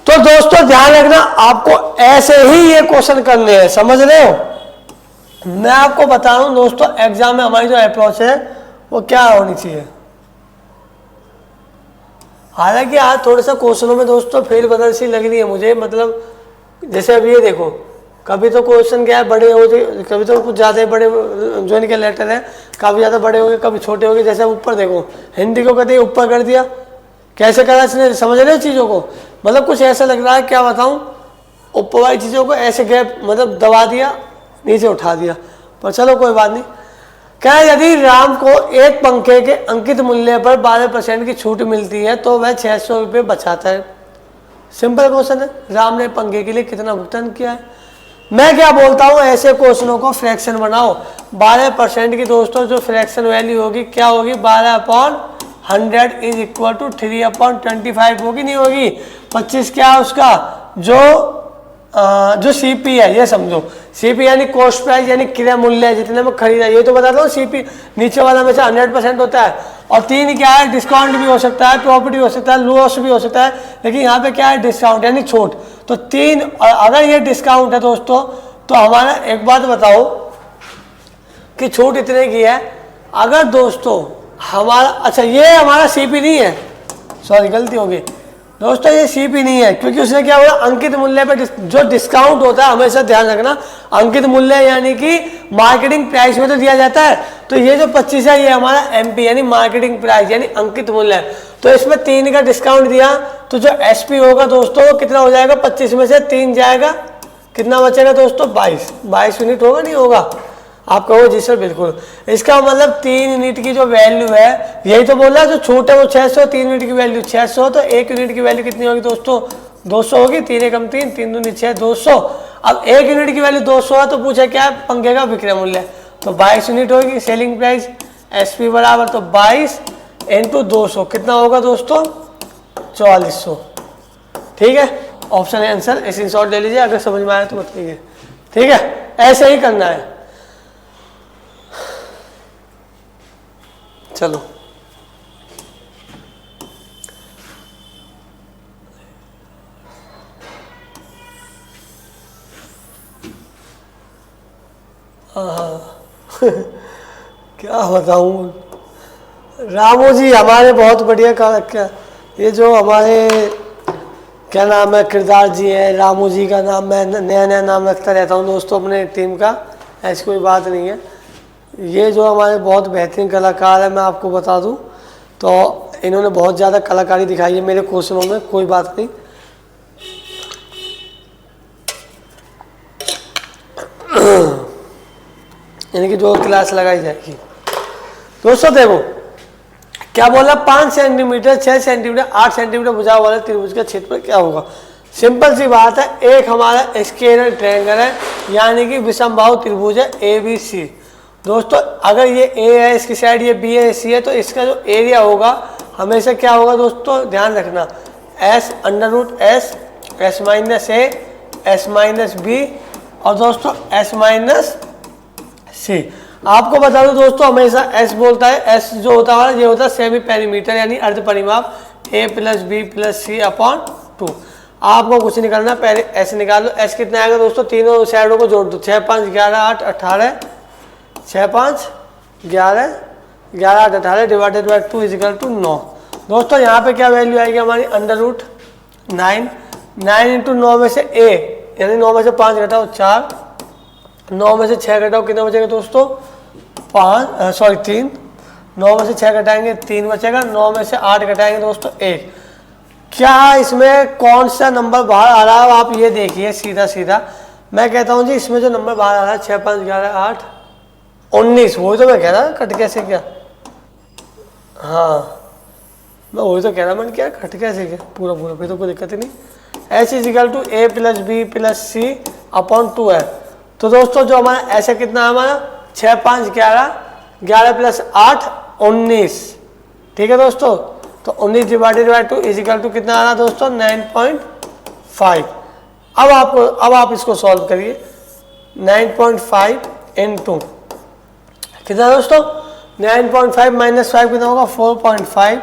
तो दोस्तों ध्यान रखना, आपको ऐसे ही ये क्वेश्चन करने हैं, समझ रहे हो। मैं आपको बता रहा हूं दोस्तों, एग्जाम में हमारी जो अप्रोच है वो क्या होनी चाहिए। हालांकि आज थोड़े सा क्वेश्चनों में दोस्तों फेर बदल सी लग रही है मुझे, मतलब जैसे अब ये देखो, कभी तो क्वेश्चन क्या है बड़े हो गए, कभी तो कुछ ज़्यादा बड़े जो इनके लेटर है काफ़ी ज़्यादा बड़े हो गए, कभी छोटे हो गए। जैसे ऊपर देखो, हिंदी को कहते हैं ऊपर कर दिया, कैसे करा इसने, समझ रहे हो चीज़ों को। मतलब कुछ ऐसा लग रहा है, क्या बताऊँ, ऊपर वाली चीज़ों को ऐसे गैप मतलब दबा दिया, नीचे उठा दिया। पर चलो कोई बात नहीं। क्या यदि राम को एक पंखे के अंकित मूल्य पर 12% की छूट मिलती है तो वह 600 रुपये बचाता है। सिंपल क्वेश्चन है, राम ने पंखे के लिए कितना भुगतान किया है। मैं क्या बोलता हूँ, ऐसे क्वेश्चनों को फ्रैक्शन बनाओ। 12% की दोस्तों जो फ्रैक्शन वैल्यू होगी क्या होगी, 12/100 इज इक्वल टू 3/25 होगी, नहीं होगी। 25 क्या है उसका जो सीपी है, ये समझो सीपी यानी कॉस्ट प्राइस यानी क्रय मूल्य है, जितने में खरीदा, ये तो बताता हूँ। सीपी नीचे वाला में से 100% होता है। और 3 क्या है, डिस्काउंट भी हो सकता है, प्रॉफिट भी हो सकता है, लॉस भी हो सकता है, लेकिन यहाँ पे क्या है, डिस्काउंट यानी छूट। तो 3, और अगर ये डिस्काउंट है दोस्तों तो हमारा एक बात बताओ कि छूट इतने की है। अगर दोस्तों हमारा, अच्छा ये हमारा सीपी नहीं है, सॉरी गलती हो गई दोस्तों, ये सीपी नहीं है, क्योंकि उसने क्या बोला, अंकित मूल्य पे जो डिस्काउंट होता है, हमेशा ध्यान रखना, अंकित मूल्य यानी कि मार्केटिंग प्राइस में तो दिया जाता है। तो ये जो 25 है ये हमारा एमपी यानी मार्केटिंग प्राइस यानी अंकित मूल्य है। तो इसमें 3 का डिस्काउंट दिया, तो जो एसपी होगा दोस्तों वो कितना हो जाएगा, 25 में से 3 जाएगा, कितना बचेगा दोस्तों, 22 यूनिट होगा, नहीं होगा। आप कहो जी सर बिल्कुल। इसका मतलब 3 यूनिट की जो वैल्यू है, यही तो बोला, जो छूट है वो 600, 3 यूनिट की वैल्यू 600, तो 1 यूनिट की वैल्यू कितनी होगी दोस्तों, 200 होगी। 3 एकम 3, 3 दूनी 6, 200। अब 1 यूनिट की वैल्यू 200 है, तो पूछा क्या है, पंखे का विक्रय मूल्य, तो 22 यूनिट होगी सेलिंग प्राइस। एसपी बराबर तो 22 × 200 कितना होगा दोस्तों, 4400। ठीक है, ऑप्शन है आंसर। स्क्रीन शॉट ले लीजिए, अगर समझ में आया तो बताइए। ठीक है, ऐसे ही करना है। चलो क्या बताऊं, रामू जी हमारे बहुत बढ़िया क्या, ये जो हमारे क्या नाम है, किरदार जी है, रामू जी का नाम मैं नया नया नाम रखता रहता हूँ दोस्तों अपने टीम का, ऐसी कोई बात नहीं है। ये जो हमारे बहुत बेहतरीन कलाकार है, मैं आपको बता दूं तो इन्होंने बहुत ज़्यादा कलाकारी दिखाई है मेरे क्वेश्चनों में, कोई बात नहीं। यानी कि जो क्लास लगाई जाएगी दोस्तों, देखो क्या बोला, 5 सेंटीमीटर, 6 सेंटीमीटर, 8 सेंटीमीटर भुजाओं वाले त्रिभुज के क्षेत्र पर क्या होगा। सिंपल सी बात है, एक हमारा स्क्वायर ट्रायंगल है, यानी कि विषमबाहु त्रिभुज है ABC। दोस्तों अगर ये A है, इसकी साइड ये B है, C है, तो इसका जो एरिया होगा हमेशा क्या होगा दोस्तों, ध्यान रखना, S√S, S-A, S-B और दोस्तों S-C। आपको बता दो दोस्तों, हमेशा S बोलता है, S जो होता है ये होता है सेमी पेरीमीटर यानी अर्ध परिमाप, A + B + C/2। आपको कुछ नहीं करना, पहले S निकाल लो। S कितना आएगा दोस्तों, तीनों साइडों को जोड़ दो, 6, 5, 11, 8, 18, 6, 5, 11, 11, 8, 18 डिवाइडेड बाई 2 = 9। दोस्तों यहाँ पे क्या वैल्यू आएगी हमारी, √9। 9 × 9 में से A यानी 9 में से 5 घटाओ 4, 9 में से 6 घटाओ कितना बचेगा दोस्तों, 3। 9 में से 6 घटाएंगे 3 बचेगा, 9 में से 8 घटाएंगे दोस्तों 1। क्या इसमें कौन सा नंबर बाहर आ रहा है, आप ये देखिए सीधा सीधा। मैं कहता हूँ जी इसमें जो नंबर बाहर आ रहा है 6, 5, 11, 8, 19, वही तो मैं कह रहा कट कैसे क्या, हाँ मैं वही तो कह रहा, मैंने क्या कट कैसे क्या, पूरा फिर तो कोई दिक्कत ही नहीं। S = A + B + C/2 है। तो दोस्तों जो हमारा ऐसा कितना है हमारा, 6, 5, 11, 11 + 8, 19। ठीक है दोस्तों, तो 19 डिवाइडेड बाई 2 = कितना आ रहा दोस्तों, 9.5। अब आप इसको सॉल्व करिए। 9.5 × कितना दोस्तों, 9.5 - 5 कितना होगा, 4.5।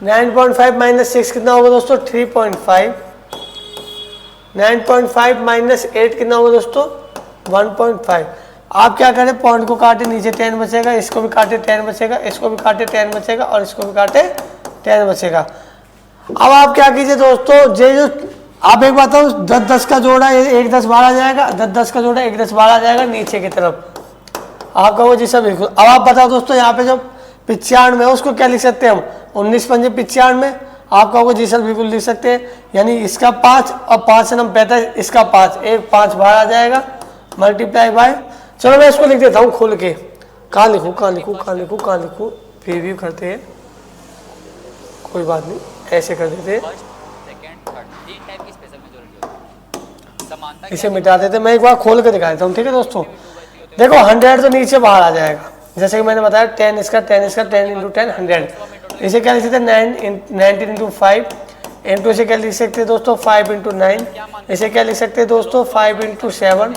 9.5 - 6 कितना होगा दोस्तों, 3.5। 9.5 - 8 कितना होगा दोस्तों, 1.5। आप क्या करें, पॉइंट को काटे, नीचे 10 बचेगा, इसको भी काटे 10 बचेगा, इसको भी काटे 10 बचेगा और इसको भी काटे 10 बचेगा। अब आप क्या कीजिए दोस्तों, जो आप एक बात बताओ, 10 का जोड़ा 1 10 12 आ जाएगा, 10 का जोड़ा 1 10 12 आ जाएगा नीचे की तरफ। आप कहो जी सर बिल्कुल। अब आप बताओ दोस्तों, यहाँ पे जो 95 है उसको क्या लिख सकते हैं हम, 19 × 5 = 95। आप कहोगे जी सर बिल्कुल लिख सकते हैं, यानी इसका 5 और 5 से 9 45, इसका 5, 1 5 बाहर आ जाएगा, मल्टीप्लाई बाय, चलो मैं इसको लिख देता हूँ खोल के, कहाँ लिखूँ, फिर भी करते हैं, कोई बात नहीं, ऐसे कर देते हैं। फर्स्ट, सेकंड, थर्ड, 3 टाइप की स्पेशल मेजॉरिटी होती है। समानता इसे मिटा देते हैं। मैं एक बार खोल के दिखा देता हूँ, ठीक है दोस्तों। देखो 100 तो नीचे बाहर आ जाएगा, जैसे कि मैंने बताया 10 इसका 10 इसका 10 इंटू 10 100। इसे क्या लिख सकते हैं 19 इंटू 5 इंटू, इसे क्या लिख सकते हैं दोस्तों 5 इंटू 9। इसे क्या लिख सकते हैं दोस्तों 5 इंटू 7।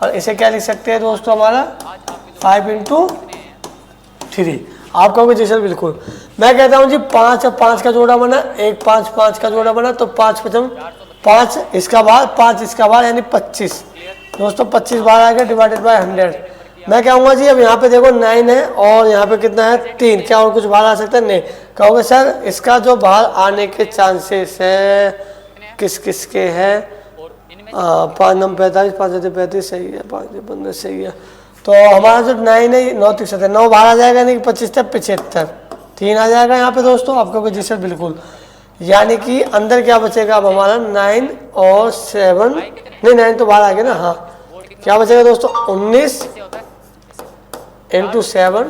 और इसे क्या लिख सकते हैं दोस्तों हमारा 5 इंटू 3। आप कहोगे जी सर बिल्कुल। मैं कहता हूँ जी 5 और 5 का जोड़ा बना, 1 5 5 का जोड़ा बना, तो 5 पचम 5 इसका बार 5 इसका बार यानी 25 दोस्तों, 25 बार आ गया डिवाइडेड बाय 100। मैं कहूँगा जी अब यहाँ पे देखो 9 है और यहाँ पे कितना है 3, क्या और कुछ बाहर आ सकता है? नहीं। कहोगे सर इसका जो बाहर आने के चांसेस है किस किस के हैं? 5 9 45 5 35 सही है, 5 15 सही है। तो हमारा जो 9 है 9 3 7 9 बाहर आ जाएगा, नहीं 25 75 3 आ जाएगा यहाँ पे दोस्तों। आप कहोगे जी सर बिल्कुल, यानी कि अंदर क्या बचेगा अब हमारा 9 और 7, नहीं 9 तो बाहर आ गया ना, हाँ क्या बचेगा दोस्तों 19 इंटू 7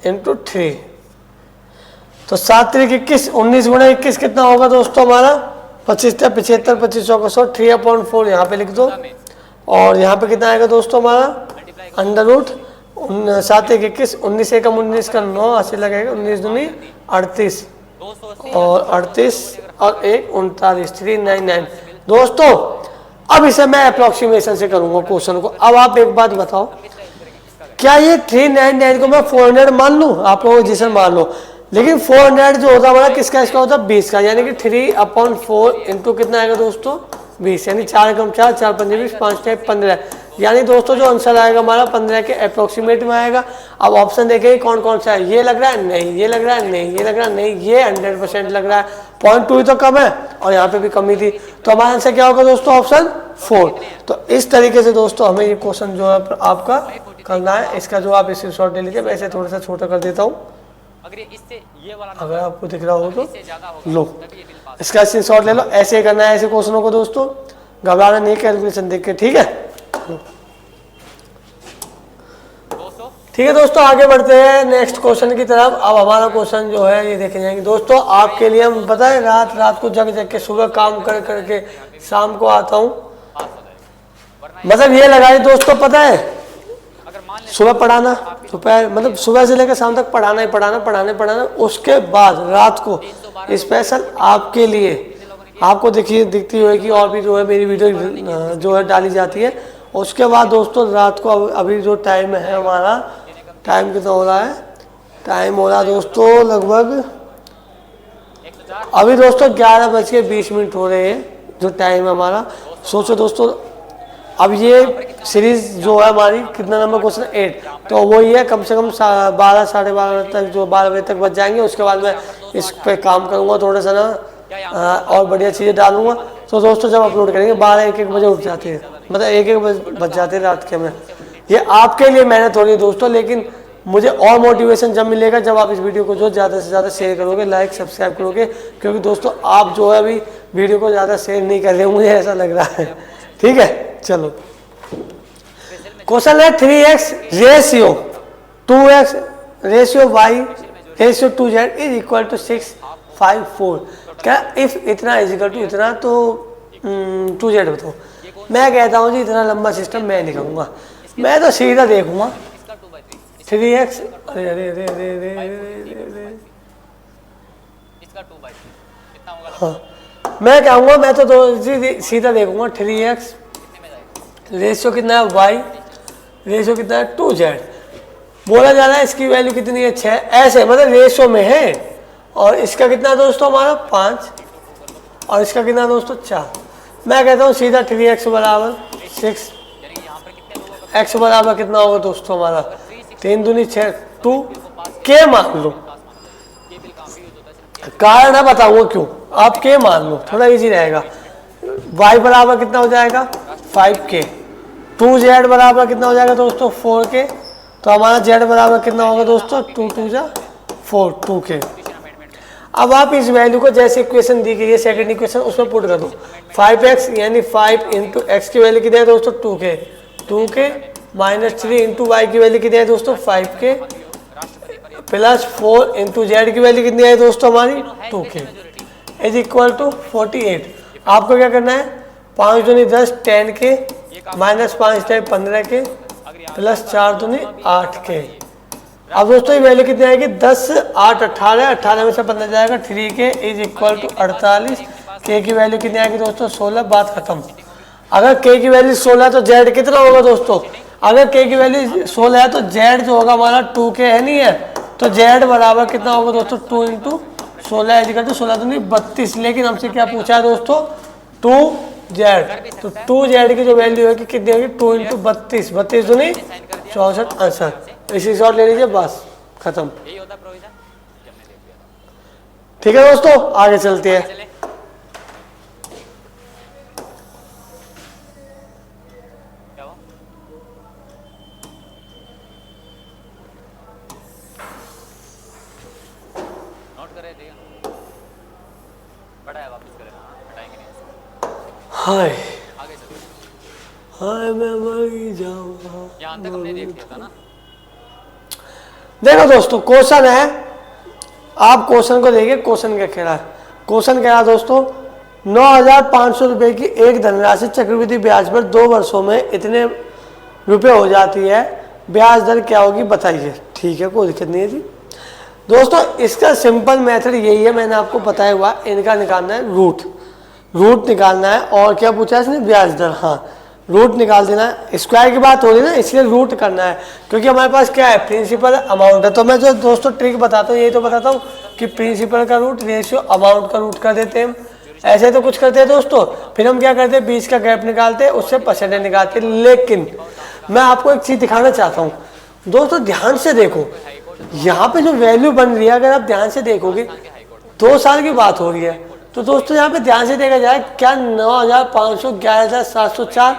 इंटू 3, तो 7 3 21, 19 गुणा 21 कितना होगा दोस्तों हमारा 25 75 25 100 3/4 यहाँ पे लिख दो। और यहाँ पे कितना आएगा दोस्तों हमारा अंडर रूट 7 1 21, 19 एकम 19 का 9 80 लगेगा, 19 दूनी 38 और 38 और 1 39 399 दोस्तों। अब इसे मैं अप्रोक्सीमेशन से करूंगा क्वेश्चन को। अब आप एक बात बताओ, क्या ये 399 को मैं 400 मान लूं? आप लोग जी सर मान लो, लेकिन 400 जो होता है हमारा किसका, इसका होता है 20 का, यानी कि 3/4 इंटू कितना आएगा दोस्तों 20, यानी 4 कम 4 4 5 20 5 15, यानी दोस्तों जो आंसर आएगा हमारा 15 के अप्रोक्सीमेट में आएगा। अब ऑप्शन देखेंगे कौन कौन सा है, ये लग रहा है नहीं, ये लग रहा है नहीं, ये लग रहा है नहीं, ये 100% लग रहा है, 0.2 तो कम है और यहाँ पे भी कमी थी, तो हमारा आंसर क्या होगा दोस्तों ऑप्शन 4। तो इस तरीके से दोस्तों हमें ये क्वेश्चन जो है आपका करना है। इसका जो आप स्क्रीनशॉट ले लीजिए, मैं इसे थोड़ा सा छोटा कर देता हूँ, अगर आपको दिख रहा हो तो लो इसका स्क्रीनशॉट ले लो। ऐसे ही करना है ऐसे क्वेश्चनों को दोस्तों, घबराना नहीं, कैलकुलेशन देख के, ठीक है। ठीक है दोस्तों, आगे बढ़ते हैं नेक्स्ट क्वेश्चन की तरफ। अब हमारा क्वेश्चन जो है ये देखे जाएंगे दोस्तों, आपके लिए हम पता है रात को जग जग के सुबह काम कर करके शाम को आता हूँ, मतलब ये लगाए दोस्तों पता है सुबह पढ़ाना, दोपहर मतलब सुबह से लेकर शाम तक पढ़ाना ही पढ़ाना, उसके बाद रात को स्पेशल आपके लिए, आपको दिखती होगी और भी जो है मेरी वीडियो जो है डाली जाती है। उसके बाद दोस्तों रात को अभी जो टाइम है हमारा, टाइम कितना हो रहा है, टाइम हो रहा है दोस्तों लगभग अभी दोस्तों 11:20 हो रहे हैं जो टाइम है हमारा। सोचो दोस्तों अब ये सीरीज जो है हमारी कितना नंबर क्वेश्चन 8, तो वही है कम से कम 12 साढ़े 12 तक, जो 12 बजे तक बच जाएंगे। उसके बाद मैं इस पे काम करूँगा थोड़ा सा ना, और बढ़िया चीज़ें डालूंगा। तो दोस्तों जब अपलोड करेंगे 12 1 बजे उठ जाते हैं, मतलब 1 1 बज जाते हैं रात के में। ये आपके लिए मेहनत हो रही है दोस्तों, लेकिन मुझे और मोटिवेशन जब मिलेगा जब आप इस वीडियो को जो ज़्यादा से ज़्यादा शेयर करोगे, लाइक सब्सक्राइब करोगे, क्योंकि दोस्तों आप जो है अभी वीडियो को ज़्यादा शेयर नहीं कर रहे, मुझे ऐसा लग रहा है। ठीक है चलो, क्वेश्चन है 3x ratio 2x ratio y ratio 2z is equal to 6 5 4। क्या इफ इतना इज इक्वल टू इतना तो 2z बताओ। मैं कहता हूँ जी इतना लंबा सिस्टम मैं नहीं कहूँगा, मैं तो सीधा देखूंगा 3x, अरे अरे अरे अरे अरे अरे हाँ, मैं कहूँगा मैं तो सीधा देखूंगा 3x रेशियो कितना है y रेशियो कितना है 2z। बोला जा रहा है इसकी वैल्यू कितनी है 6, ऐसे मतलब रेशियो में है, और इसका कितना है दोस्तों हमारा 5 और इसका कितना है दोस्तों 4। मैं कहता हूँ सीधा 3x बराबर 6, x बराबर कितना होगा दोस्तों हमारा 3 दूनी 6 2 के मान लो। कारण है बताऊंगा क्यों, आप के मान लो थोड़ा इजी रहेगा। y बराबर कितना हो जाएगा 5k, 2z बराबर कितना हो जाएगा दोस्तों 4k, तो हमारा z बराबर कितना होगा दोस्तों 2 2 जा 4 2k। अब आप इस वैल्यू को जैसे इक्वेशन दी गई है सेकंड इक्वेशन उसमें पुट कर दो, 5x यानी 5 इंटू एक्स की वैल्यू कितनी है दोस्तों 2k माइनस 3 इंटू वाई की वैल्यू कितनी है दोस्तों 5k प्लस 4 इंटू जेड की वैल्यू कितनी है दोस्तों हमारी 2k इज इक्वल टू 48। आपको क्या करना है 5 दूनी 10 10 के, माइनस 5 10 15 के, प्लस 4 दूनी 8 के। अब दोस्तों ये वैल्यू कितनी आएगी? 10 8 18, 18 में से 15 जाएगा, 3 के इज इक्वल टू 48। के की वैल्यू कितनी आएगी दोस्तों? 16। बात खत्म। अगर के की वैल्यू 16 है तो जेड कितना होगा दोस्तों? अगर के की वैल्यू 16 है तो जेड जो होगा हमारा 2 के है, नहीं है, तो जेड बराबर कितना होगा दोस्तों? 2 इंटू 16 इक्वल टू 16 दूनी 32। लेकिन हमसे क्या पूछा है दोस्तों? 2 जेड। तो 2 जेड की जो वैल्यू होगी कितनी होगी? 2 इंटू 32, 32 दूनी 64 आंसर। इसी शॉर्ट ले लीजिए, बस खत्म। ठीक है दोस्तों, आगे चलते हैं। हाय हाय मैं मर जाऊंगा। यहाँ तक हमने देख लिया था ना। देखो दोस्तों, क्वेश्चन है, आप क्वेश्चन को देखिए। क्वेश्चन क्या कह रहा है? क्वेश्चन कह रहा है दोस्तों, 9,500 रुपए की एक धनराशि चक्रवृद्धि ब्याज पर 2 वर्षों में इतने रुपए हो जाती है, ब्याज दर क्या होगी बताइए। ठीक है, कोई दिक्कत नहीं है जी। दोस्तों इसका सिंपल मेथड यही है, मैंने आपको बताया हुआ। इनका निकालना है रूट निकालना है। और क्या पूछा है इसने? ब्याज दर। हाँ, रूट निकाल देना है। स्क्वायर की बात हो रही है ना, इसलिए रूट करना है, क्योंकि हमारे पास क्या है? प्रिंसिपल अमाउंट है। तो मैं जो दोस्तों ट्रिक बताता हूँ, यही तो बताता हूँ कि प्रिंसिपल का रूट रेशियो अमाउंट का रूट कर देते हैं। ऐसे तो कुछ करते हैं दोस्तों। फिर हम क्या करते हैं? बीच का गैप निकालते हैं, उससे परसेंटेज निकालते हैं। लेकिन मैं आपको एक चीज दिखाना चाहता हूँ दोस्तों, ध्यान से देखो। यहाँ पे जो वैल्यू बन रही है, अगर आप ध्यान से देखोगे, 2 साल की बात हो रही है, तो दोस्तों यहाँ पे ध्यान से देखा जाए, क्या 9,500 11,704,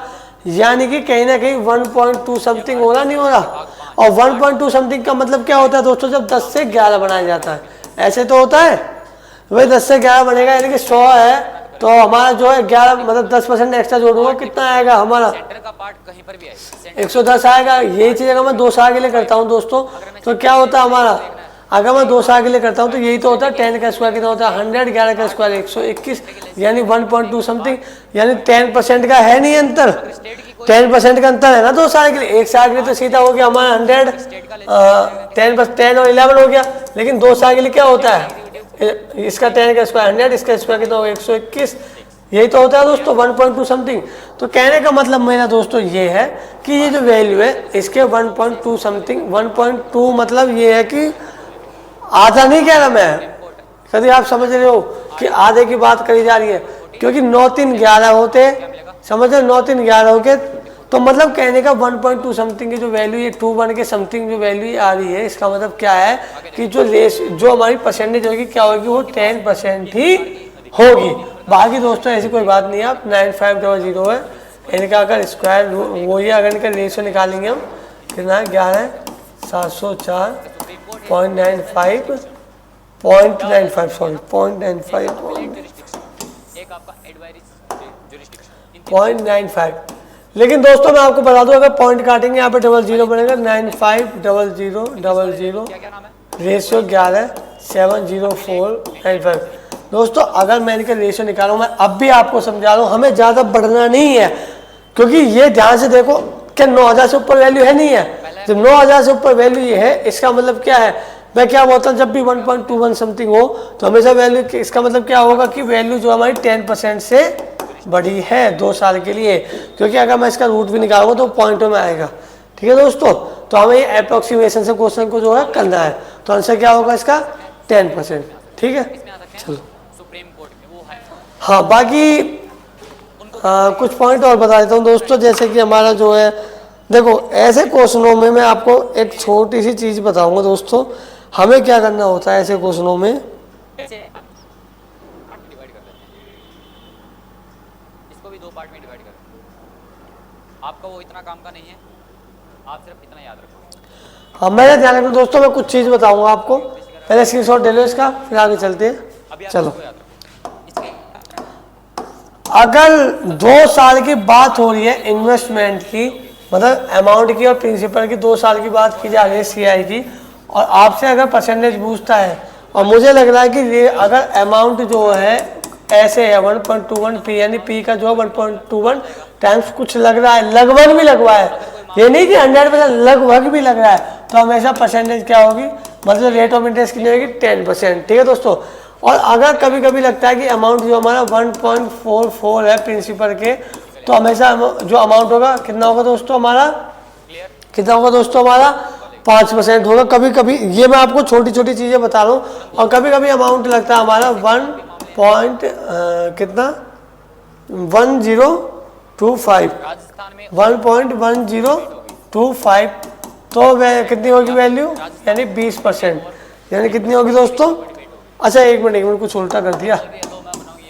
यानी कि कहीं ना कहीं 1.2 समथिंग हो रहा, नहीं हो रहा? और 1.2 समथिंग का मतलब क्या होता है दोस्तों? जब 10 से 11 बनाया जाता है, ऐसे तो होता है भाई। 10 से 11 बनेगा, यानी कि 100 है, तो हमारा जो है 11 मतलब 10% एक्स्ट्रा जोड़ूंगा, कितना आएगा हमारा? 110 आएगा। यही चीज अगर मैं 2 साल के लिए करता हूँ दोस्तों, तो क्या होता है हमारा? अगर मैं 2 साल के लिए करता हूँ तो यही तो होता है। 10 का स्क्वायर कितना होता है? 100, 11 का स्क्वायर 121, यानी 1.2 समथिंग, यानी 10% का है नहीं अंतर। 10% का अंतर है ना 2 साल के लिए। 1 साल के लिए तो सीधा हो गया हमारा 100, 10 और 11 हो गया। लेकिन 2 साल के लिए क्या होता है? इसका 10 का स्क्वायर 100, इसका स्क्वायर कितना होगा? 121। यही तो होता है दोस्तों, 1.2 समथिंग। तो कहने का मतलब मेरा दोस्तों ये है कि ये जो वैल्यू है इसके 1.2 समथिंग, 1.2 मतलब ये है कि आधा नहीं कह रहा मैं, कभी आप समझ रहे हो कि आधे की बात करी जा रही है, क्योंकि 9 3 11 होते, समझ रहे? 9 3 11 होके, तो मतलब कहने का 1.2 समथिंग की जो वैल्यू, ये 2 1 के समथिंग जो वैल्यू आ रही है, इसका मतलब क्या है कि जो हमारी परसेंटेज होगी क्या होगी? वो 10% ही होगी। बाकी दोस्तों ऐसी कोई बात नहीं है। आप 9500 है, इनका अगर स्क्वायर वो ही, अगर इनका रेशियो निकालेंगे हम, कितना है? 11,704.95 सॉरी 0.95। लेकिन दोस्तों मैं आपको बता दूं, अगर पॉइंट काटेंगे यहाँ पे 00 बनेगा। 950000 रेशियो 11,704.95। दोस्तों अगर मैं इनका रेशियो निकालूं, मैं अब भी आपको समझा रहा हूँ, हमें ज़्यादा बढ़ना नहीं है, क्योंकि ये ध्यान से देखो क्या 9,000 से ऊपर वैल्यू है, नहीं है? जब 9,000 से ऊपर वैल्यू ये है, इसका मतलब क्या है? मैं क्या बोलता हूँ, जब भी 1.21 समथिंग हो तो हमेशा वैल्यू, इसका मतलब क्या होगा कि वैल्यू जो हमारी 10% से बड़ी है 2 साल के लिए। क्योंकि अगर मैं इसका रूट भी निकालूंगा तो पॉइंटों में आएगा। ठीक है दोस्तों, तो हमें अप्रोक्सीमेशन से क्वेश्चन को जो है करना है। तो आंसर क्या होगा इसका? 10%। ठीक है, चलो। हाँ, बाकी कुछ पॉइंट और बता देता हूँ दोस्तों, जैसे कि हमारा जो है, देखो ऐसे क्वेश्चनों में मैं आपको एक छोटी सी चीज़ बताऊंगा दोस्तों, हमें क्या करना होता है ऐसे क्वेश्चनों में। इसको भी 2 पार्ट में डिवाइड करें। आपका वो इतना काम का नहीं है, आप सिर्फ इतना याद रखो। हाँ, मेरा ध्यान रखना दोस्तों, मैं कुछ चीज़ बताऊंगा आपको। पहले स्क्रीनशॉट ले लो इसका, फिर आगे चलते हैं। चलो, अगर 2 साल की बात हो रही है इन्वेस्टमेंट की, मतलब अमाउंट की और प्रिंसिपल की 2 साल की बात की जा रही है CI की, और आपसे अगर परसेंटेज पूछता है, और मुझे लग रहा है कि ये अगर अमाउंट जो है ऐसे है 1.21 पी, यानी पी का जो 1.21 टाइम्स कुछ लग रहा है, लगभग भी लगवा है, ये नहीं कि 100%, लगभग भी लग रहा है, तो हमेशा परसेंटेज क्या होगी, मतलब रेट ऑफ इंटरेस्ट कितनी होगी 10%। ठीक है दोस्तों। और अगर कभी कभी लगता है कि अमाउंट जो हमारा 1.44 है प्रिंसिपल के, तो हमेशा जो अमाउंट होगा कितना होगा दोस्तों हमारा, कितना होगा दोस्तों हमारा 5% होगा। कभी कभी ये मैं आपको छोटी छोटी चीज़ें बता रहा हूँ। और कभी कभी अमाउंट लगता है हमारा 1.1025 राजस्थान में 1.1025, तो वह कितनी होगी वैल्यू, यानी 20%, यानी कितनी होगी दोस्तों। अच्छा एक मिनट कुछ उल्टा कर दिया,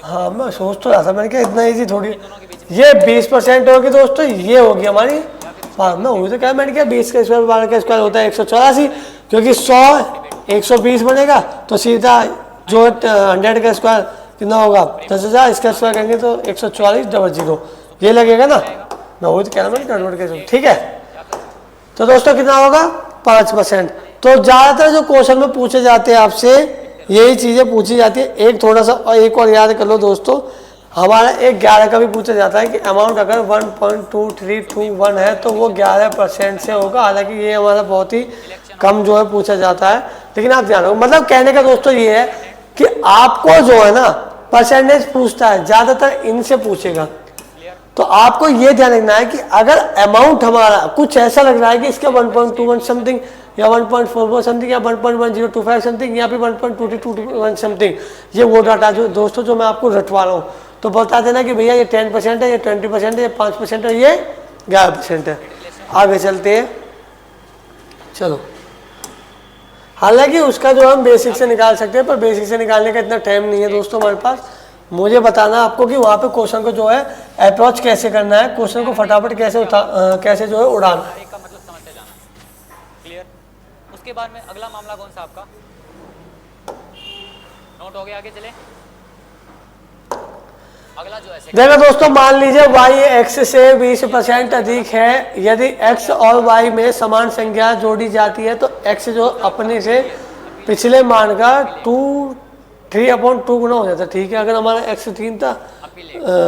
हाँ मैं सोच तो रहा था, मैंने कहा इतना ईजी थोड़ी, ये 20% होगी दोस्तों, ये होगी हमारी, हाँ मैं वही तो क्या, मैंने क्या 20 का स्क्वायर 12 का स्क्वायर होता है 184, क्योंकि 100 120 बनेगा तो सीधा जो 100 का स्क्वायर कितना होगा 10,000, इसका स्क्वायर करेंगे तो 144,000 ये लगेगा ना, मैं वही तो कह रहा, मैंने कन्वर्ट कर, ठीक है। तो दोस्तों कितना होगा 5%। तो ज़्यादातर जो क्वेश्चन में पूछे जाते हैं आपसे यही चीज़ें पूछी जाती है। एक थोड़ा सा और एक और याद कर लो दोस्तों, हमारा एक 11 का भी पूछा जाता है कि अमाउंट अगर 1.2321 है तो वो 11% से होगा। हालांकि ये हमारा बहुत ही कम जो है पूछा जाता है, लेकिन आप ध्यान रखो, मतलब कहने का दोस्तों ये है कि आपको जो है ना परसेंटेज पूछता है, ज़्यादातर इनसे पूछेगा। तो आपको ये ध्यान रखना है कि अगर अमाउंट हमारा कुछ ऐसा लग रहा है कि इसका 1.21 समथिंग या 1.44 समथिंग या 1.1025 समथिंग या फिर 1.2221 समथिंग, ये वो डाटा जो दोस्तों जो मैं आपको रटवा रहा हूँ, तो बता देना कि भैया ये 10% है, ये 20% है, ये 5% है, ये 11% है। आगे चलते हैं, चलो। हालांकि उसका जो हम बेसिक से निकाल सकते हैं, पर बेसिक से निकालने का इतना टाइम नहीं है दोस्तों हमारे पास। मुझे बताना आपको कि वहाँ पे क्वेश्चन को जो है अप्रोच कैसे करना है, क्वेश्चन को फटाफट कैसे कैसे जो है उड़ाना है। का मतलब समझते जाना, क्लियर। उसके बाद में अगला मामला कौन सा आपका नोट हो गया, आगे चले। अगला जो है देखो दोस्तों, मान लीजिए y x से 20% अधिक है, यदि x और y में समान संख्या जोड़ी जाती है तो x जो अपने से पिछले मान का 3/2 गुना हो जाता है। ठीक है, अगर हमारा x 3 था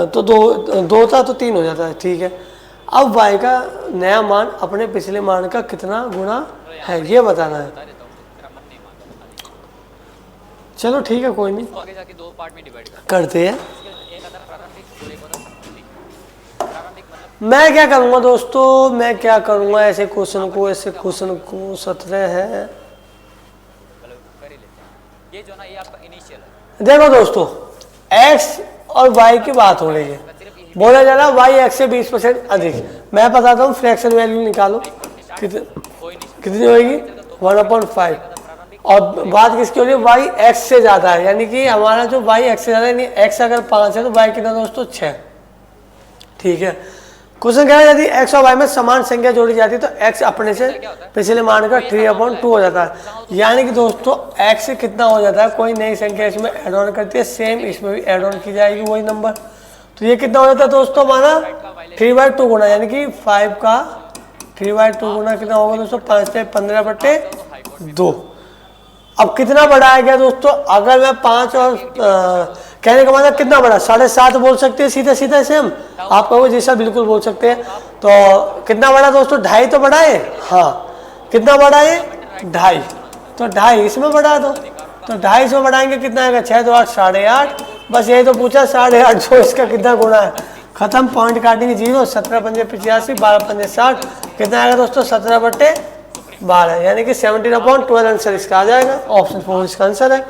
तो 2 था तो 3 हो जाता है। ठीक है, अब y का नया मान अपने पिछले मान का कितना गुना है ये बताना है। चलो ठीक है, कोई नहीं, आगे जाके दो पार्ट में डिवाइड करते हैं। एक आता है प्रारंभिक और एक होता है प्रारंभिक। प्रारंभिक मतलब मैं क्या करूँगा दोस्तों, मैं क्या करूँगा, ऐसे क्वेश्चन को 17 है। कर ही लेते हैं। ये जो ना ये आपका इनिशियल है, देखो दोस्तों, x और y की बात हो रही है, बोला जा रहा है y x से 20% अधिक। मैं बताता हूँ फ्रैक्शन वैल्यू निकालो, कितनी होगी 1/5, और बात किसकी हो रही है, y x से ज़्यादा है, यानी कि हमारा जो y x से ज़्यादा है, यानी x अगर 5 है तो y कितना दोस्तों 6। ठीक है, क्वेश्चन कह रहा है यदि x और y में समान संख्या जोड़ी जाती है तो x अपने से पिछले मान का 3/2 हो जाता है। यानी कि दोस्तों x कितना हो जाता है, कोई नई संख्या इसमें ऐड ऑन करती है, सेम इसमें भी ऐड ऑन की जाएगी वही नंबर, तो ये कितना हो जाता है दोस्तों हमारा 3/2 गुना, यानी कि 5 का 3/2 गुना कितना होगा दोस्तों 5 से 15/2। अब कितना बड़ा आ गया दोस्तों, अगर मैं 5 और कहने का मतलब कितना बड़ा 7.5 बोल सकते हैं सीधे सीधे से हम, आप कहोगे जी सर बिल्कुल बोल सकते हैं। तो कितना बड़ा दोस्तों 2.5 तो बड़ा है, हाँ कितना बड़ा है 2.5, तो 2.5 इसमें बढ़ा दो, तो 2.5 इसमें बढ़ाएंगे कितना आएगा 6 तो 8 8.5, बस यही तो पूछा 8.5 जो इसका कितना गुना है, खत्म, पॉइंट काटेंगे 0, 17×5 = 12×5 = 60, कितना आएगा दोस्तों 17/12, यानी कि 17/12 आंसर इसका आ जाएगा, ऑप्शन 4 इसका आंसर है।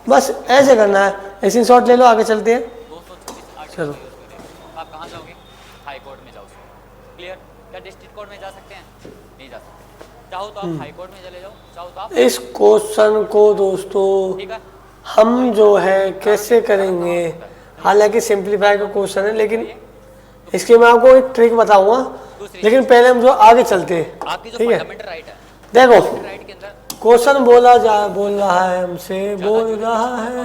बस ऐसे करना है, ऐसे शॉर्ट ले लो, आगे चलते हैं। 236 चलो, आप कहाँ जाओगे, हाई कोर्ट में जाओ, क्लियर। क्या डिस्ट्रिक्ट कोर्ट में जा सकते हैं, नहीं जा सकते, चाहो तो आप हाई कोर्ट में चले जाओ, चाहो तो आप, इस क्वेश्चन को दोस्तों ठीक है। हम जो है कैसे करेंगे, हालांकि सिंप्लीफाई का क्वेश्चन है, लेकिन इसके मैं आपको एक ट्रिक बताऊंगा, लेकिन पहले हम जो आगे चलते हैं, आपकी जो ठीक है। फंडामेंटल राइट है, देखो राइट के अंदर क्वेश्चन बोल रहा है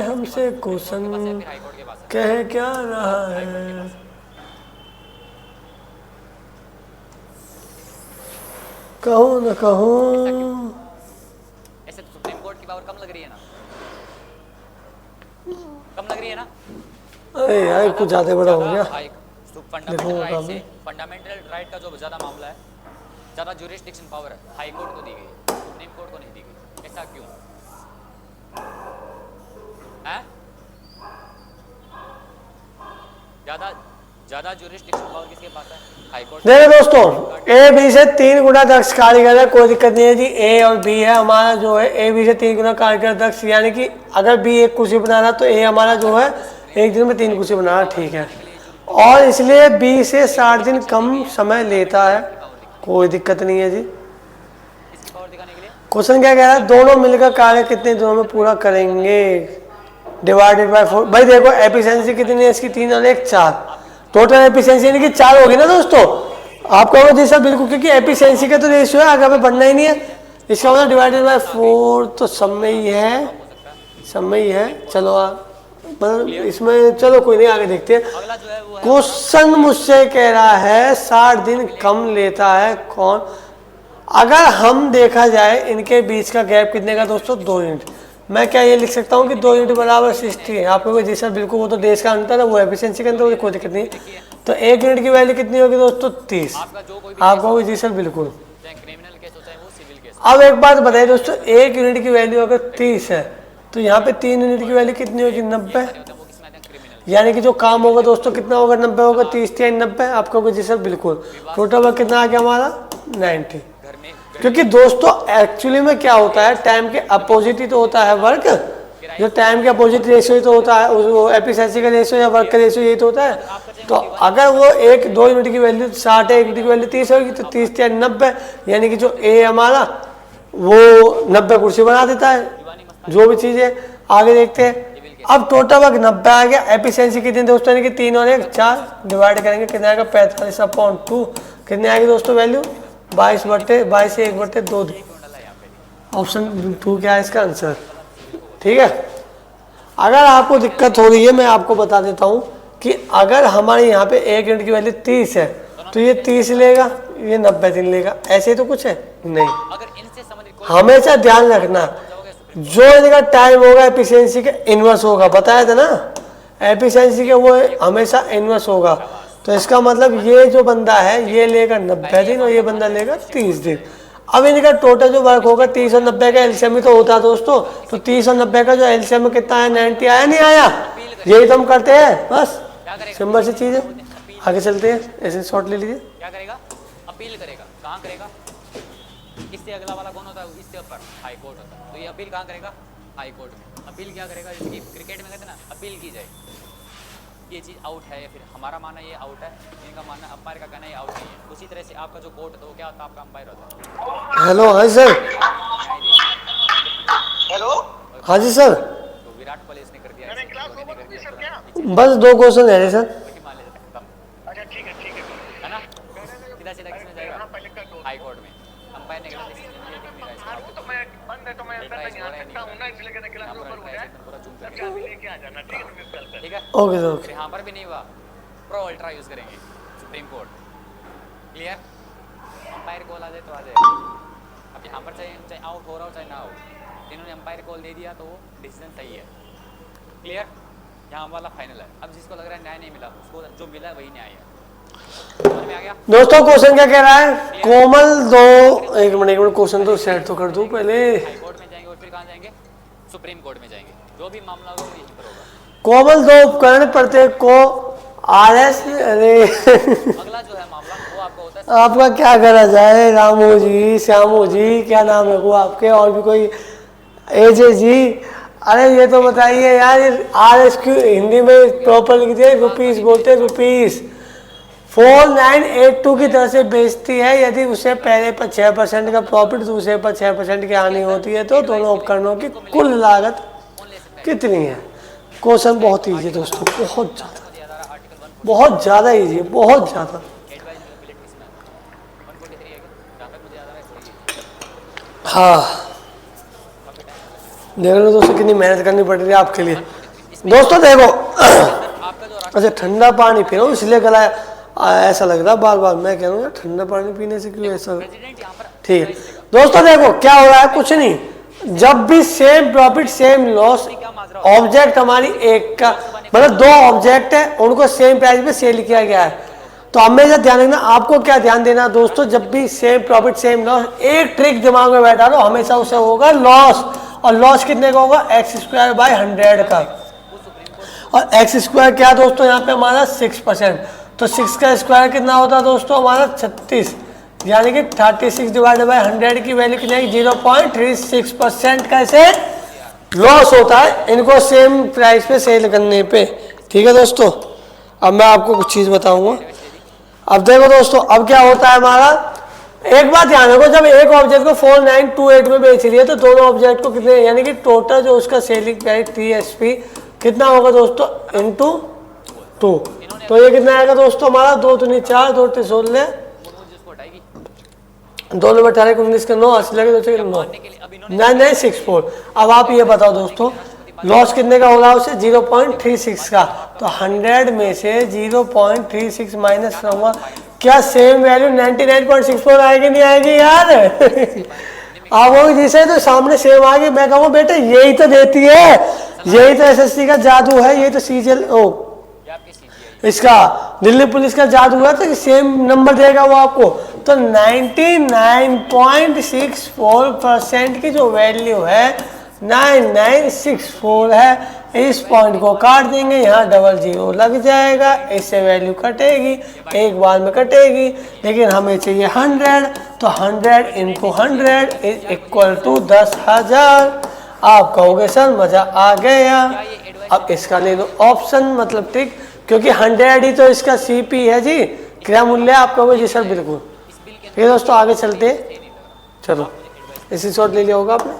हमसे क्वेश्चन फिर हाई कोर्ट के पास कह क्या रहा है, कहो न कहो, ऐसे तो सुप्रीम कोर्ट की पावर कम लग रही है ना, कम लग रही है ना? अरे यार कुछ ज़्यादा बड़ा हो गया। फंडामेंटल राइट से, फंडामेंटल राइट का जो ज़्यादा मामला है, ज़्यादा ज्यूरिसडिक्शन पावर हाई कोर्ट को दी गई है, सुप्रीम कोर्ट को नहीं दी गई। ऐसा क्यों है? ज़्यादा ज्यूरिसडिक्शन पावर किसके पास है? High court. देखो दोस्तों, ए बी से 3 गुना दक्ष कारीगर है, कोई दिक्कत नहीं है जी। ए और बी है हमारा जो है, ए बी से 3 गुना कारीगर दक्ष, यानी कि अगर बी एक कुर्सी बना रहा तो ए हमारा जो है एक दिन में 3 कुर्सी बना रहा, ठीक है। और इसलिए बी से 60 दिन कम समय लेता है, कोई दिक्कत नहीं है जी। इसकी पावर दिखाने के लिए क्वेश्चन क्या कह रहा है, दोनों मिलकर कार्य कितने दिनों में पूरा करेंगे, डिवाइडेड बाय 4। भाई देखो एफिशिएंसी कितनी है इसकी, 3 और 1 4, टोटल एफिशिएंसी यानी कि 4 होगी ना दोस्तों। आप कहोगे जी सर बिल्कुल, क्योंकि एफिशिएंसी का तो रेशियो है, आगे हमें बढ़ना ही नहीं है। इसका मतलब डिवाइडेड बाय 4 तो सब में ही है, सब में ही है। चलो मतलब इसमें चलो कोई नहीं, आगे देखते हैं। अगला जो है वो है क्वेश्चन मुझसे कह रहा है 60 दिन कम लेता है कौन। अगर हम देखा जाए इनके बीच का गैप कितने का दोस्तों, 2 यूनिट। मैं क्या ये लिख सकता हूँ कि 2 यूनिट बराबर 60 है। आपको कोई जी सर बिल्कुल, वो तो देश का अंतर है, वो एफिशिएंसी का अंतर, वो कोई दिक्कत नहीं है। तो 1 यूनिट की वैल्यू कितनी होगी दोस्तों, 30। आपका जो कोई भी आपको कोई जी सर बिल्कुल। चाहे क्रिमिनल केस हो चाहे वो सिविल केस। अब एक बात बताइए दोस्तों, 1 यूनिट की वैल्यू अगर 30 है तो यहाँ पे 3 यूनिट की वैल्यू कितनी होगी, 90। वो किसमें आते हैं? क्रिमिनल। यानी कि जो काम होगा दोस्तों कितना होगा, 90 होगा, 30 3 90। आपको कोई जी सर बिल्कुल। टोटल वर्क कितना आ गया हमारा, 90। घर में क्योंकि दोस्तों एक्चुअली में क्या होता है, टाइम के अपोजिट ही तो होता है वर्क। जो टाइम के अपोजिट रेशियो ही तो होता है, वो एफिशिएंसी का रेशियो या वर्क का रेशियो यही तो होता है। तो अगर वो 2 यूनिट की वैल्यू 60 है, 1 यूनिट की वैल्यू 30 होगी, तो 30 3 90, यानी कि जो ए हमारा वो 90 कुर्सी बना देता है, जो भी चीज़ है। आगे देखते हैं। अब टोटल वर्क 90 आ गया, एफिशिएंसी कितनी दोस्तों, यानी कि 3 और 1 4, डिवाइड करेंगे कितना आएगा, 45/2। कितने आएगी दोस्तों वैल्यू, 22 से 1/2। ऑप्शन 2 क्या है इसका आंसर, ठीक है। अगर आपको दिक्कत हो रही है, मैं आपको बता देता हूँ कि अगर हमारे यहाँ पे 1 यूनिट की वैल्यू 30 है तो ये 30 लेगा, ये 90 दिन लेगा, ऐसे तो कुछ है नहीं। अगर इनसे संबंधित हमेशा ध्यान रखना, जो इनका टाइम होगा एफिशिएंसी के इनवर्स होगा, बताया था ना, एफिशिएंसी के वो हमेशा इनवर्स होगा। तो इसका मतलब ये जो बंदा है ये लेगा 90 दिन और ये बंदा लेगा 30 दिन। अब इनका टोटल जो वर्क होगा 30 और 90 का एलसीएम ही तो होता है दोस्तों। तो 30 और 90 का जो एलसीएम कितना है, 90 आया नहीं आया, यही तो हम करते हैं, बस सिंपल सी चीज़ है। आगे चलते हैं, ऐसे शॉर्ट ले लीजिए। क्या करेगा? अपील करेगा। कहाँ करेगा? इससे अगला वाला कौन होता है? इससे ऊपर हाई कोर्ट होता है। तो ये अपील कहाँ करेगा? हाई कोर्ट में। अपील क्या करेगा? जैसे कि क्रिकेट में कहते हैं ना, अपील की जाए, ये चीज़ आउट है, या फिर हमारा मानना ये आउट है, इनका मानना अंपायर का कहना ये आउट नहीं है। उसी तरह से आपका जो कोर्ट होता है वो क्या होता है? आपका अंपायर होता है। हेलो, हाँ सर। हेलो, हाँ जी सर। तो विराट कोहली इसने कर दिया, बस 2 क्वेश्चन है सर। वही मान लेते हैं, खत्म। अच्छा ठीक है ना? सीधा सीधा किसमें जाएगा? हाई कोर्ट में। अंपायर ने गलत डिसीजन लिया, दिख नहीं रहा इसका। वो तो मैं बंद है तो मैं अंदर नहीं आ सकता हूँ ना, इसलिए कहने के लिए ऊपर हो जाए पूरा जूम तब करके, चाबी लेके आ जाना, ठीक है? मिस कॉल कर। ठीक है। Okay sir, okay. यहाँ पर भी नहीं हुआ, प्रो अल्ट्रा यूज करेंगे, supreme court. Clear? Umpire call आ जाए तो आ जाए। अब यहाँ पर चाहे आउट हो रहा हो चाहे ना हो, इन्होंने अंपायर कॉल दे दिया तो वो डिसीजन सही है। क्लियर? यहाँ वाला फाइनल है। अब जिसको लग रहा है न्याय नहीं मिला, उसको जो मिला वही न्याय है। समझ में आ गया? दोस्तों क्वेश्चन क्या कह रहा है, कोमल 2, एक मिनट क्वेश्चन तो सेट तो कर दूं पहले। हाई कोर्ट में जाएंगे और फिर कहाँ जाएंगे? सुप्रीम कोर्ट में जाएंगे। जो भी मामला होगा वो यहीं पर होगा। कोमल 2 उपकरण प्रत्येक को RS, अरे अगला जो है मामला वो आपका होता है, आपका क्या करा जाए, रामू जी, श्यामू जी, क्या नाम है वो आपके, और भी कोई AJ जी। अरे ये तो बताइए यार, RS की हिंदी में प्रॉपर लिख दिए, रुपीस बोलते हैं, रुपीस। 4982 की तरह से बेचती है, यदि उसे पहले पर 6% का प्रॉफिट, दूसरे पर 6% की हानि होती है, तो दोनों उपकरणों की कुल लागत कितनी है। क्वेश्चन बहुत ईजी है दोस्तों, बहुत ज़्यादा, बहुत ज़्यादा ईजी है, बहुत ज़्यादा। हाँ देख लो दोस्तों कितनी मेहनत करनी पड़ रही है आपके लिए। दोस्तों देखो, अच्छा ठंडा पानी पी रहा हूँ इसलिए गला ऐसा लग रहा है बार बार। मैं कह रहा हूँ ठंडा पानी पीने से क्यों ऐसा, ठीक है। दोस्तों देखो क्या हो रहा है, कुछ नहीं, जब भी same profit same loss object हमारी एक का मतलब दो ऑब्जेक्ट है, उनको सेम प्राइस पे सेल किया गया है। तो हमेशा ध्यान रखना, आपको क्या ध्यान देना दोस्तों, जब भी सेम प्रॉफिट सेम लॉस, एक ट्रिक दिमाग में बैठा लो, हमेशा उसे होगा लॉस। और लॉस कितने का होगा? x²/100 का। और x² क्या दोस्तों यहाँ पे हमारा 6%, तो 6 का स्क्वायर कितना होता है दोस्तों हमारा 36, यानी कि 36/100 की वैल्यू कितनी है? 0.36% कैसे लॉस होता है इनको सेम प्राइस पे सेल करने पे। ठीक है दोस्तों, अब मैं आपको कुछ चीज़ बताऊंगा। अब देखो दोस्तों, अब क्या होता है हमारा, एक बात ध्यान रखो, जब एक ऑब्जेक्ट को 4928 में बेच रही है तो दोनों ऑब्जेक्ट को कितने, यानी कि टोटल जो उसका सेलिंग प्राइस TSP कितना होगा दोस्तों इंटू 2, तो ये कितना आएगा दोस्तों हमारा 2 दूनी 4, 2 3 16, 2 9 18 19 का 9 80 लगे 9 9 अब आप ये बताओ दोस्तों लॉस कितने का होगा उसे? 0.36 का। तो 100 में से 0.36 माइनस करूंगा, क्या सेम वैल्यू 99.64 आएगी नहीं आएगी यार? आप वो जिसे तो सामने सेम आ गई, मैं कहूँगा बेटे यही तो देती है, यही तो SSC का जादू है, यही तो CGL इसका दिल्ली पुलिस का जादू है, तो सेम नंबर देगा वो आपको। तो 99.64% की जो वैल्यू है 9964 है, इस पॉइंट को काट देंगे, यहाँ डबल जीरो लग जाएगा, इससे वैल्यू कटेगी, एक बार में कटेगी, लेकिन हमें चाहिए 100, तो 100 × 100 इज इक्वल टू 10,000। आप कहोगे सर मजा आ गया, अब इसका ले लो ऑप्शन, मतलब ठीक, क्योंकि 100 ही तो इसका CP है जी, क्रय मूल्य। आप कहोगे जी सर बिल्कुल। ठीक है दोस्तों, आगे चलते, चलो इसी शॉट ले लिया होगा आपने।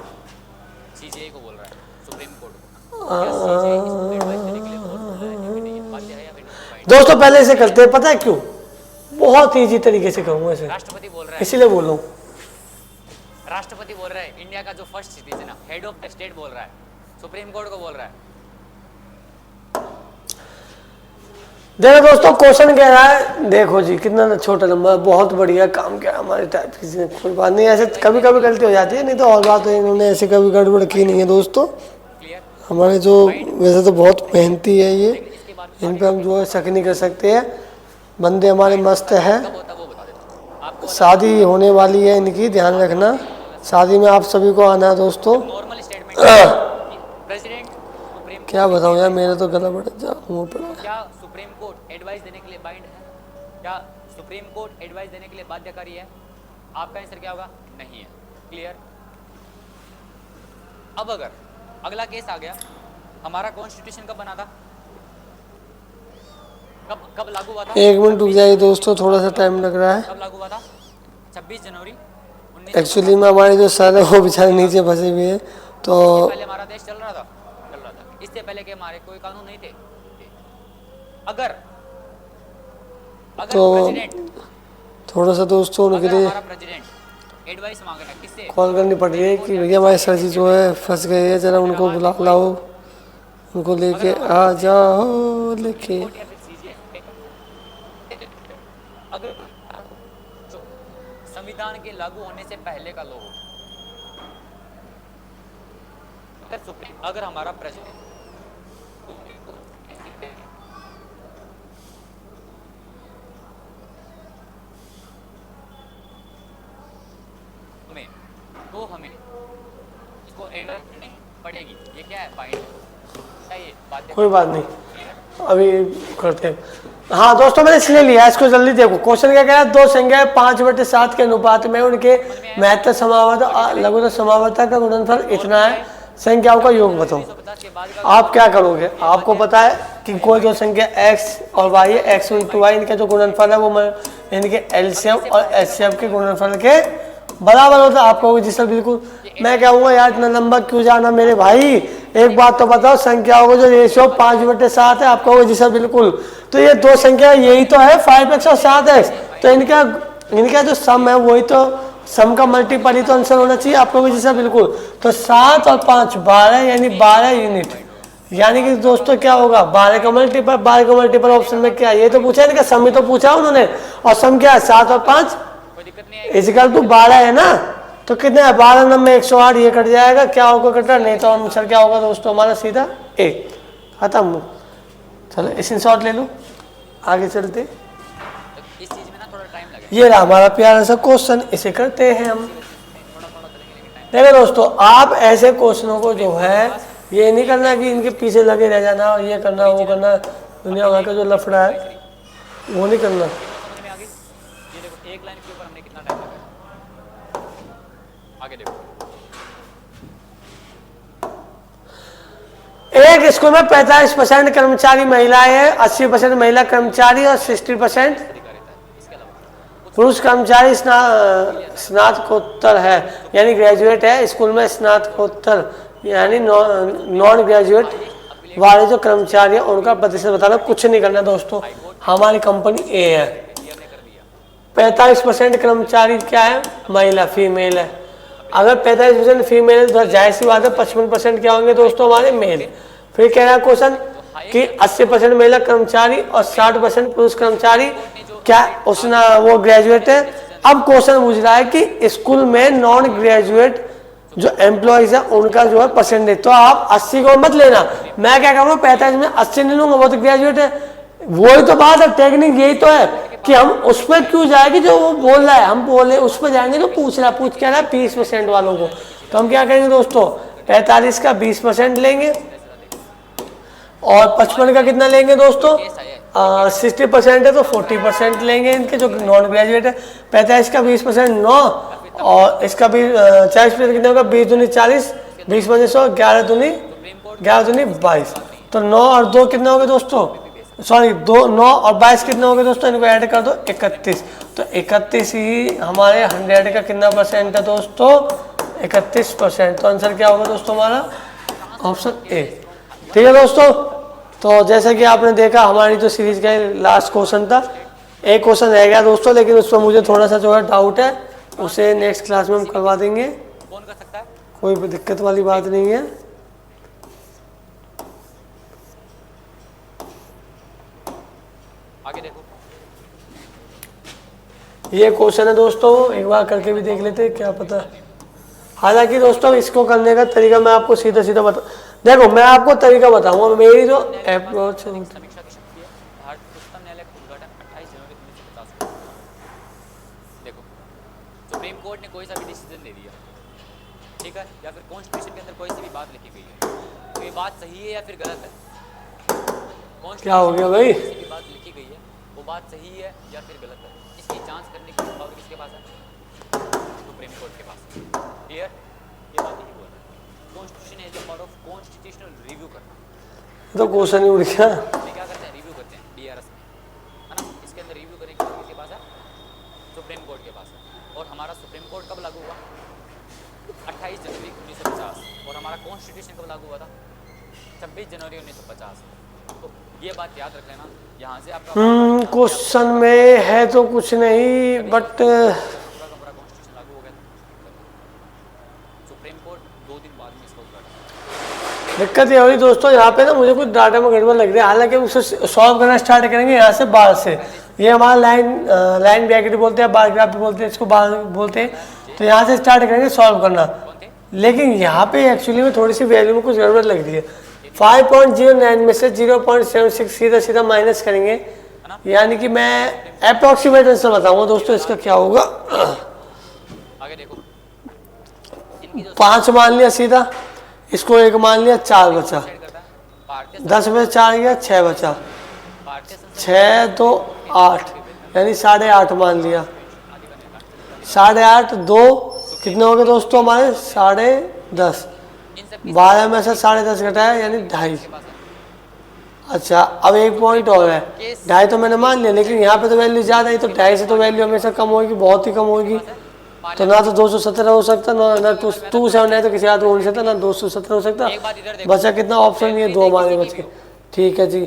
CJI को बोल रहा है, सुप्रीम कोर्ट दोस्तों पहले इसे करते हैं, पता है क्यों? बहुत ईजी तरीके से करूंगा इसे, राष्ट्रपति बोल रहा है, इसीलिए बोल रहा हूँ। राष्ट्रपति बोल रहा है, इंडिया का जो फर्स्ट सिटीजन है, हेड ऑफ द स्टेट बोल रहा है, सुप्रीम कोर्ट को बोल रहा है। देखो दोस्तों क्वेश्चन कह रहा है, देखो जी कितना छोटा नंबर, बहुत बढ़िया काम किया हमारे टाइप किसी ने, कोई बात नहीं, ऐसे कभी कभी गलती हो जाती है, नहीं तो और बात है, इन्होंने ऐसे कभी गड़बड़ की नहीं है दोस्तों। हमारे जो वैसे तो बहुत मेहनती है ये, इन पे हम जो है शक नहीं कर सकते हैं, बंदे हमारे मस्त है। शादी होने वाली है इनकी, ध्यान रखना, शादी में आप सभी को आना है दोस्तों। नॉर्मल स्टेटमेंट प्रेसिडेंट सुप्रीम क्या बताऊँ यार, मेरा तो गला बड़ा जा मुँह पड़ा। क्या सुप्रीम कोर्ट एडवाइस देने के लिए बाइंड है? क्या सुप्रीम कोर्ट एडवाइस देने के लिए बाध्यकारी है? आपका आंसर क्या होगा? नहीं है। क्लियर। अब अगर अगला केस आ गया, हमारा कॉन्स्टिट्यूशन कब बना था, कब लागू हुआ था? 1 मिनट रुक जाइए दोस्तों, थोड़ा सा टाइम लग रहा है। कब लागू हुआ था? 26 जनवरी एक्चुअली में हमारे जो सर है वो बेचारे नीचे फंसे हुए हैं, तो पहले हमारा देश चल रहा था। इससे पहले के हमारे कोई कानून नहीं थे। अगर तो प्रेसिडेंट, थोड़ा सा दोस्तों उनके लिए हमारा प्रेसिडेंट एडवाइस मांग रहा है, किससे? कॉल करनी पड़ रही है कि भैया हमारे सर जी जो है फंस गए हैं, जरा उनको बुला लाओ, उनको लेके आ जाओ, लेके। अगर संविधान के लागू होने से पहले का लोग, अगर हमारा प्रेसिडेंट तो हमें इसको एडर करनी पड़ेगी। ये क्या है? बाइंड है, ये बात कोई बात नहीं, अभी करते हैं। हाँ दोस्तों मैंने इसलिए लिया, इसको जल्दी देखो। क्वेश्चन क्या कह रहा है? दो संख्याएं 5/7 के अनुपात में उनके महत्तम समावर्तक लघुत्तम समावर्तक का गुणनफल इतना है, संख्याओं का योग बताओ। आप क्या करोगे? आपको पता है कि कोई जो संख्या x और y है, x × y इनका जो गुणनफल है वो इनके एलसीएम और एचसीएफ के गुणनफल के बराबर होता है। आप कहोगे जी सर बिल्कुल। मैं कहूँगा यार इतना लंबा क्यों जाना मेरे भाई, एक बात तो बताओ, संख्याओं का जो रेशियो 5/7 है। आप कहोगे जी सर बिल्कुल। तो ये दो संख्या यही तो है 5x और 7x, तो इनका जो सम है वही तो, सम का मल्टीपल ही तो आंसर होना चाहिए। आप कहोगे जी सर बिल्कुल। तो 7 और 5 12, यानी 12 यूनिट, यानी कि दोस्तों क्या होगा 12 का मल्टीपल। 12 का मल्टीपल ऑप्शन में क्या, ये तो पूछा है, इनका सम ही तो पूछा उन्होंने, और सम क्या है 7 और 5 इक्वल टू 12 है ना। तो कितने है 12 9 में 108, ये कट जाएगा, क्या होगा कट रहा, नहीं तो आंसर क्या होगा दोस्तों हमारा सीधा 1 खत्म। चलो स्क्रीनशॉट ले लो, आगे चलते। तो इस चीज़ में ना थोड़ा टाइम लगेगा, ये रहा हमारा प्यारा सा क्वेश्चन, इसे करते हैं हम। थोड़ा थोड़ा चलेंगे लेकिन टाइम। देखो दोस्तों, आप ऐसे क्वेश्चनों को जो है ये नहीं करना कि इनके पीछे लगे रह जाना और ये करना वो करना, दुनिया भर का जो लफड़ा है वो नहीं करना। समझ में आ गई? ये देखो एक लाइन के ऊपर हमने कितना टाइम लगाया। आगे देखो, एक स्कूल में 45% कर्मचारी महिलाएं हैं, 80% महिला कर्मचारी और 60% तरीका रहता है। इसके अलावा पुरुष कर्मचारी स्नातकोत्तर है, यानी ग्रेजुएट है। स्कूल में स्नातकोत्तर यानी नॉन ग्रेजुएट वाले जो कर्मचारी हैं उनका प्रतिशत बताना। कुछ नहीं करना दोस्तों, हमारी कंपनी ए है। क्लियर ने कर दिया। 45% कर्मचारी क्या है, महिला फीमेल है। अगर 45% फीमेल है तो जाहिर सी बात है 55% क्या होंगे दोस्तों हमारे मेल। फिर कह रहा है क्वेश्चन कि 80% महिला कर्मचारी और 60% पुरुष कर्मचारी क्या उसना वो ग्रेजुएट है। अब क्वेश्चन पूछ रहा है कि स्कूल में नॉन ग्रेजुएट जो एम्प्लॉयज है उनका जो है परसेंटेज, तो आप 80 को मत लेना। मैं क्या करूँगा 45 में 80 नहीं लूंगा, वो तो ग्रेजुएट है। वही तो बात है, टेक्निक यही तो है कि हम उस पर क्यों जाएंगे जो वो बोल रहा है, हम बोले उस पर जाएंगे तो पूछ क्या रहा है 20% वालों को। तो हम क्या करेंगे दोस्तों, 45 का 20% लेंगे और 55 का कितना लेंगे दोस्तों, 60% है तो 40% लेंगे इनके जो नॉन ग्रेजुएट है। 45 का 20% 9 और इसका भी 40% कितना होगा, 20 दूनी 40, 20 बजे 100, 11 दूनी 22। तो 9 और 2 कितना हो गया दोस्तों, सॉरी 9 और 22 कितना हो गया दोस्तों, इनको ऐड कर दो 31। तो 31 ही हमारे 100 का कितना परसेंट है दोस्तों, 31%। तो आंसर क्या होगा दोस्तों हमारा, ऑप्शन ए। ठीक है दोस्तों, तो जैसा कि आपने देखा हमारी जो सीरीज का लास्ट क्वेश्चन था, एक क्वेश्चन रह गया दोस्तों, लेकिन उस पर मुझे थोड़ा सा जो है डाउट है, उसे नेक्स्ट क्लास में हम करवा देंगे। कौन कर सकता है? कोई भी दिक्कत वाली बात नहीं है। आगे देखो, ये क्वेश्चन है दोस्तों, एक बार करके भी देख लेते हैं, क्या पता। हालांकि दोस्तों इसको करने का तरीका मैं आपको सीधा सीधा बता, देखो मैं आपको तरीका बताऊंगा। मेरी जो अप्रोच है, समीक्षा की शक्ति है। भारत उच्चतम न्यायालय का उद्घाटन 28 जनवरी 1950 को। देखो, सुप्रीम कोर्ट ने कोई सा भी डिसीजन दे दिया, ठीक है, या फिर कॉन्स्टिट्यूशन के अंदर कोई सी भी बात लिखी गई है, तो ये बात सही है या फिर गलत है? क्या हो गया भाई, कोई सी भी बात लिखी गई है, वो बात सही है या फिर गलत है, इसकी जांच करने की पावर किसके पास है? सुप्रीम कोर्ट के पास। क्लियर? ये बात यही बोल रहा है। कॉन्स्टिट्यूशन है जो पावर ऑफ कॉन्स्टिट्यूशनल रिव्यू करना। तो क्वेश्चन ही उड़ गया। ये क्या करते हैं, रिव्यू करते हैं DRS में, है ना। इसके अंदर रिव्यू करने की पावर किसके पास है? सुप्रीम कोर्ट के पास है। और हमारा सुप्रीम कोर्ट कब लागू हुआ? 28 जनवरी 1950। और हमारा कॉन्स्टिट्यूशन कब लागू हुआ था? 26 जनवरी 1950। तो ये बात याद रख लेना, यहाँ से आपका क्वेश्चन में है तो कुछ नहीं, बट पूरा का पूरा कॉन्स्टिट्यूशन लागू हो गया था। सुप्रीम कोर्ट 2 दिन बाद में इसको उद्घाटन। दिक्कत ये हुई दोस्तों, यहाँ पे ना मुझे कुछ डाटा में गड़बड़ लग रही है। हालांकि उसे सॉल्व करना स्टार्ट करेंगे यहाँ से बाहर से। ये हमारा लाइन ब्रैकेट बोलते हैं, बार ग्राफ भी बोलते हैं, इसको बार बोलते हैं। तो यहाँ से स्टार्ट करेंगे सॉल्व करना, लेकिन यहाँ पे एक्चुअली में थोड़ी सी वैल्यू में कुछ गड़बड़ लग रही है। 5.09 में से 0.76 सीधा सीधा माइनस करेंगे, यानी कि मैं अप्रोक्सीमेट आंसर बताऊंगा दोस्तों इसका क्या होगा। आगे देखो, इनकी जो 5 मान लिया सीधा, इसको 1 मान लिया, 4 बचा, सेट करता है भारतीय 10 में 4 गया, 6 बचा, भारतीय संसद 6 तो 8 यानी 8.5 मान लिया। 8.5 2 कितने हो गए दोस्तों हमारे, 10.5। इन सब 12 में से 10.5 घटाया यानी 2.5। अच्छा अब एक पॉइंट और है, 2.5 तो मैंने मान लिया, लेकिन यहाँ पे तो वैल्यू ज़्यादा है, तो 2.5 से तो वैल्यू हमेशा कम होगी, बहुत ही कम होगी। तो ना तो 217 हो सकता, ना 279 है तो किसी हाथ हो नहीं सकता, ना 217 हो सकता। एक बात इधर देखो, बचा कितना ऑप्शन, ये 2 हमारे बचे। ठीक है जी,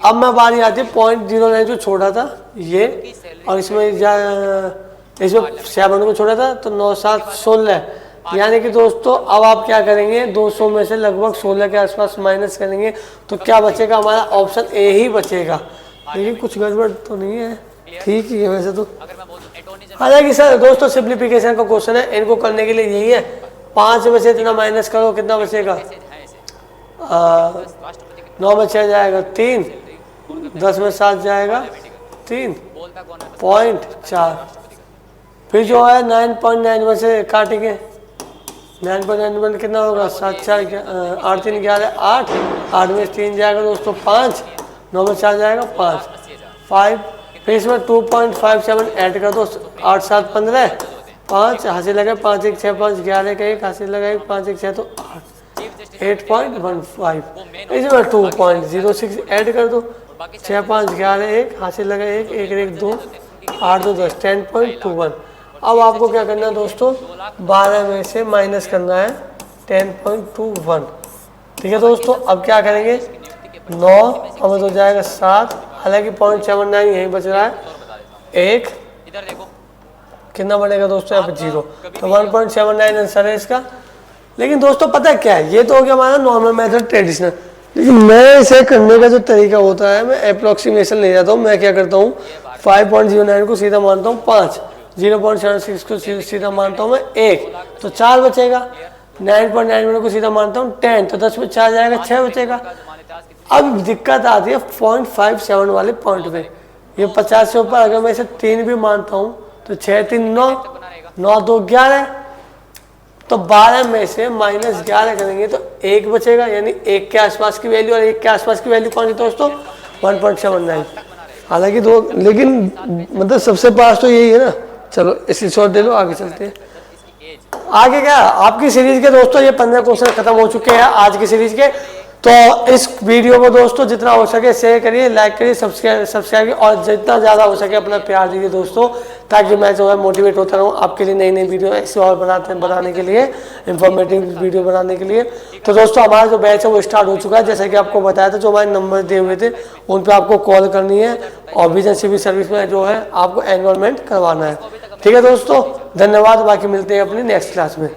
अब मैं बारी आती है 0.09 जो छोड़ा था ये, और इसमें 7 को छोड़ा था, तो 9 7 16। यानी कि दोस्तों अब आप क्या करेंगे, 200 में से लगभग 16 के आसपास माइनस करेंगे, तो क्या बचेगा हमारा, ऑप्शन ए ही बचेगा। लेकिन कुछ गड़बड़ तो नहीं है, ठीक ही है वैसे तो। अगर मैं बोलूं अटॉर्नी जनरल, हालांकि सर दोस्तों सिंप्लीफिकेशन का क्वेश्चन है, इनको करने के लिए यही है, 5 में से इतना माइनस करो कितना बचेगा, ऐसे है ऐसे राष्ट्रपति के 9 में 6 जाएगा 3, 10 में 7 जाएगा 3 बोलता कौन है? पॉइंट 4। फिर जो है 9.91 से काटेंगे, 9.91 कितना होगा? 7 4 8 3 11 8, 8 में 3 जाएगा दोस्तों 5, 9 में 4 जाएगा 5 5। फिर इसमें 2.57 ऐड कर दो, 8 7 15, 5 हासिल लगे 5 1 6 5 11 का 1 हासिल लगा 1 5 1 6 तो 8.15। इसमें 2.06 ऐड कर दो, 6 5 11 1 हासिल लगा 1 1 1 2 8 2 10 10.21। अब आपको क्या करना है दोस्तों? 12 में से माइनस करना है 10.21। ठीक है दोस्तों, अब क्या करेंगे? 9 अब तो जाएगा 7, हालांकि 0.79 यहीं बच रहा है 1, इधर देखो, कितना बनेगा दोस्तों? यहाँ पे 0, तो 1.79 आंसर है इसका। लेकिन दोस्तों पता है क्या है, ये तो हो गया हमारा नॉर्मल मेथड ट्रेडिशनल, लेकिन मैं इसे करने का जो तरीका होता है, मैं अप्रोक्सीमेशन ले जाता हूँ। मैं क्या करता हूँ? 5.09 को सीधा मानता हूँ 5, 0.76 को सीधा मानता हूँ मैं 1, तो 4 बचेगा। 9.91 को सीधा मानता हूँ 10, तो 10 में 4 जाएगा 6 बचेगा। अब दिक्कत आती है 0.57 वाले पॉइंट पे। ये 50 से ऊपर अगर मैं इसे 3 भी मानता हूँ तो 6 3 9, 9 2 11, तो 12 में से माइनस 11 करेंगे तो 1 बचेगा, यानी 1 के आसपास की वैल्यू। और 1 के आसपास की वैल्यू कौन सी दोस्तों? 1.79। हालांकि दो, लेकिन मतलब सबसे पास तो यही है ना। चलो इसी शॉर्ट दे लो, आगे चलते हैं। आगे क्या आपकी सीरीज के दोस्तों, ये 15 क्वेश्चन खत्म हो चुके हैं आज की सीरीज के। तो इस वीडियो को दोस्तों जितना हो सके शेयर करिए, लाइक करिए, सब्सक्राइब करिए और जितना ज़्यादा हो सके अपना प्यार दीजिए दोस्तों, ताकि मैं जो है मोटिवेट होता रहूँ आपके लिए नई नई वीडियो ऐसे और बनाने के लिए, इंफॉर्मेटिव वीडियो बनाने के लिए। तो दोस्तों हमारा जो बैच है वो स्टार्ट हो चुका है, जैसे कि आपको बताया था। जो हमारे नंबर दिए हुए थे उन पर आपको कॉल करनी है और विजन सिविल सर्विस में जो है आपको एनरोलमेंट करवाना है। ठीक है दोस्तों, धन्यवाद। बाकी मिलते हैं अपनी नेक्स्ट क्लास में।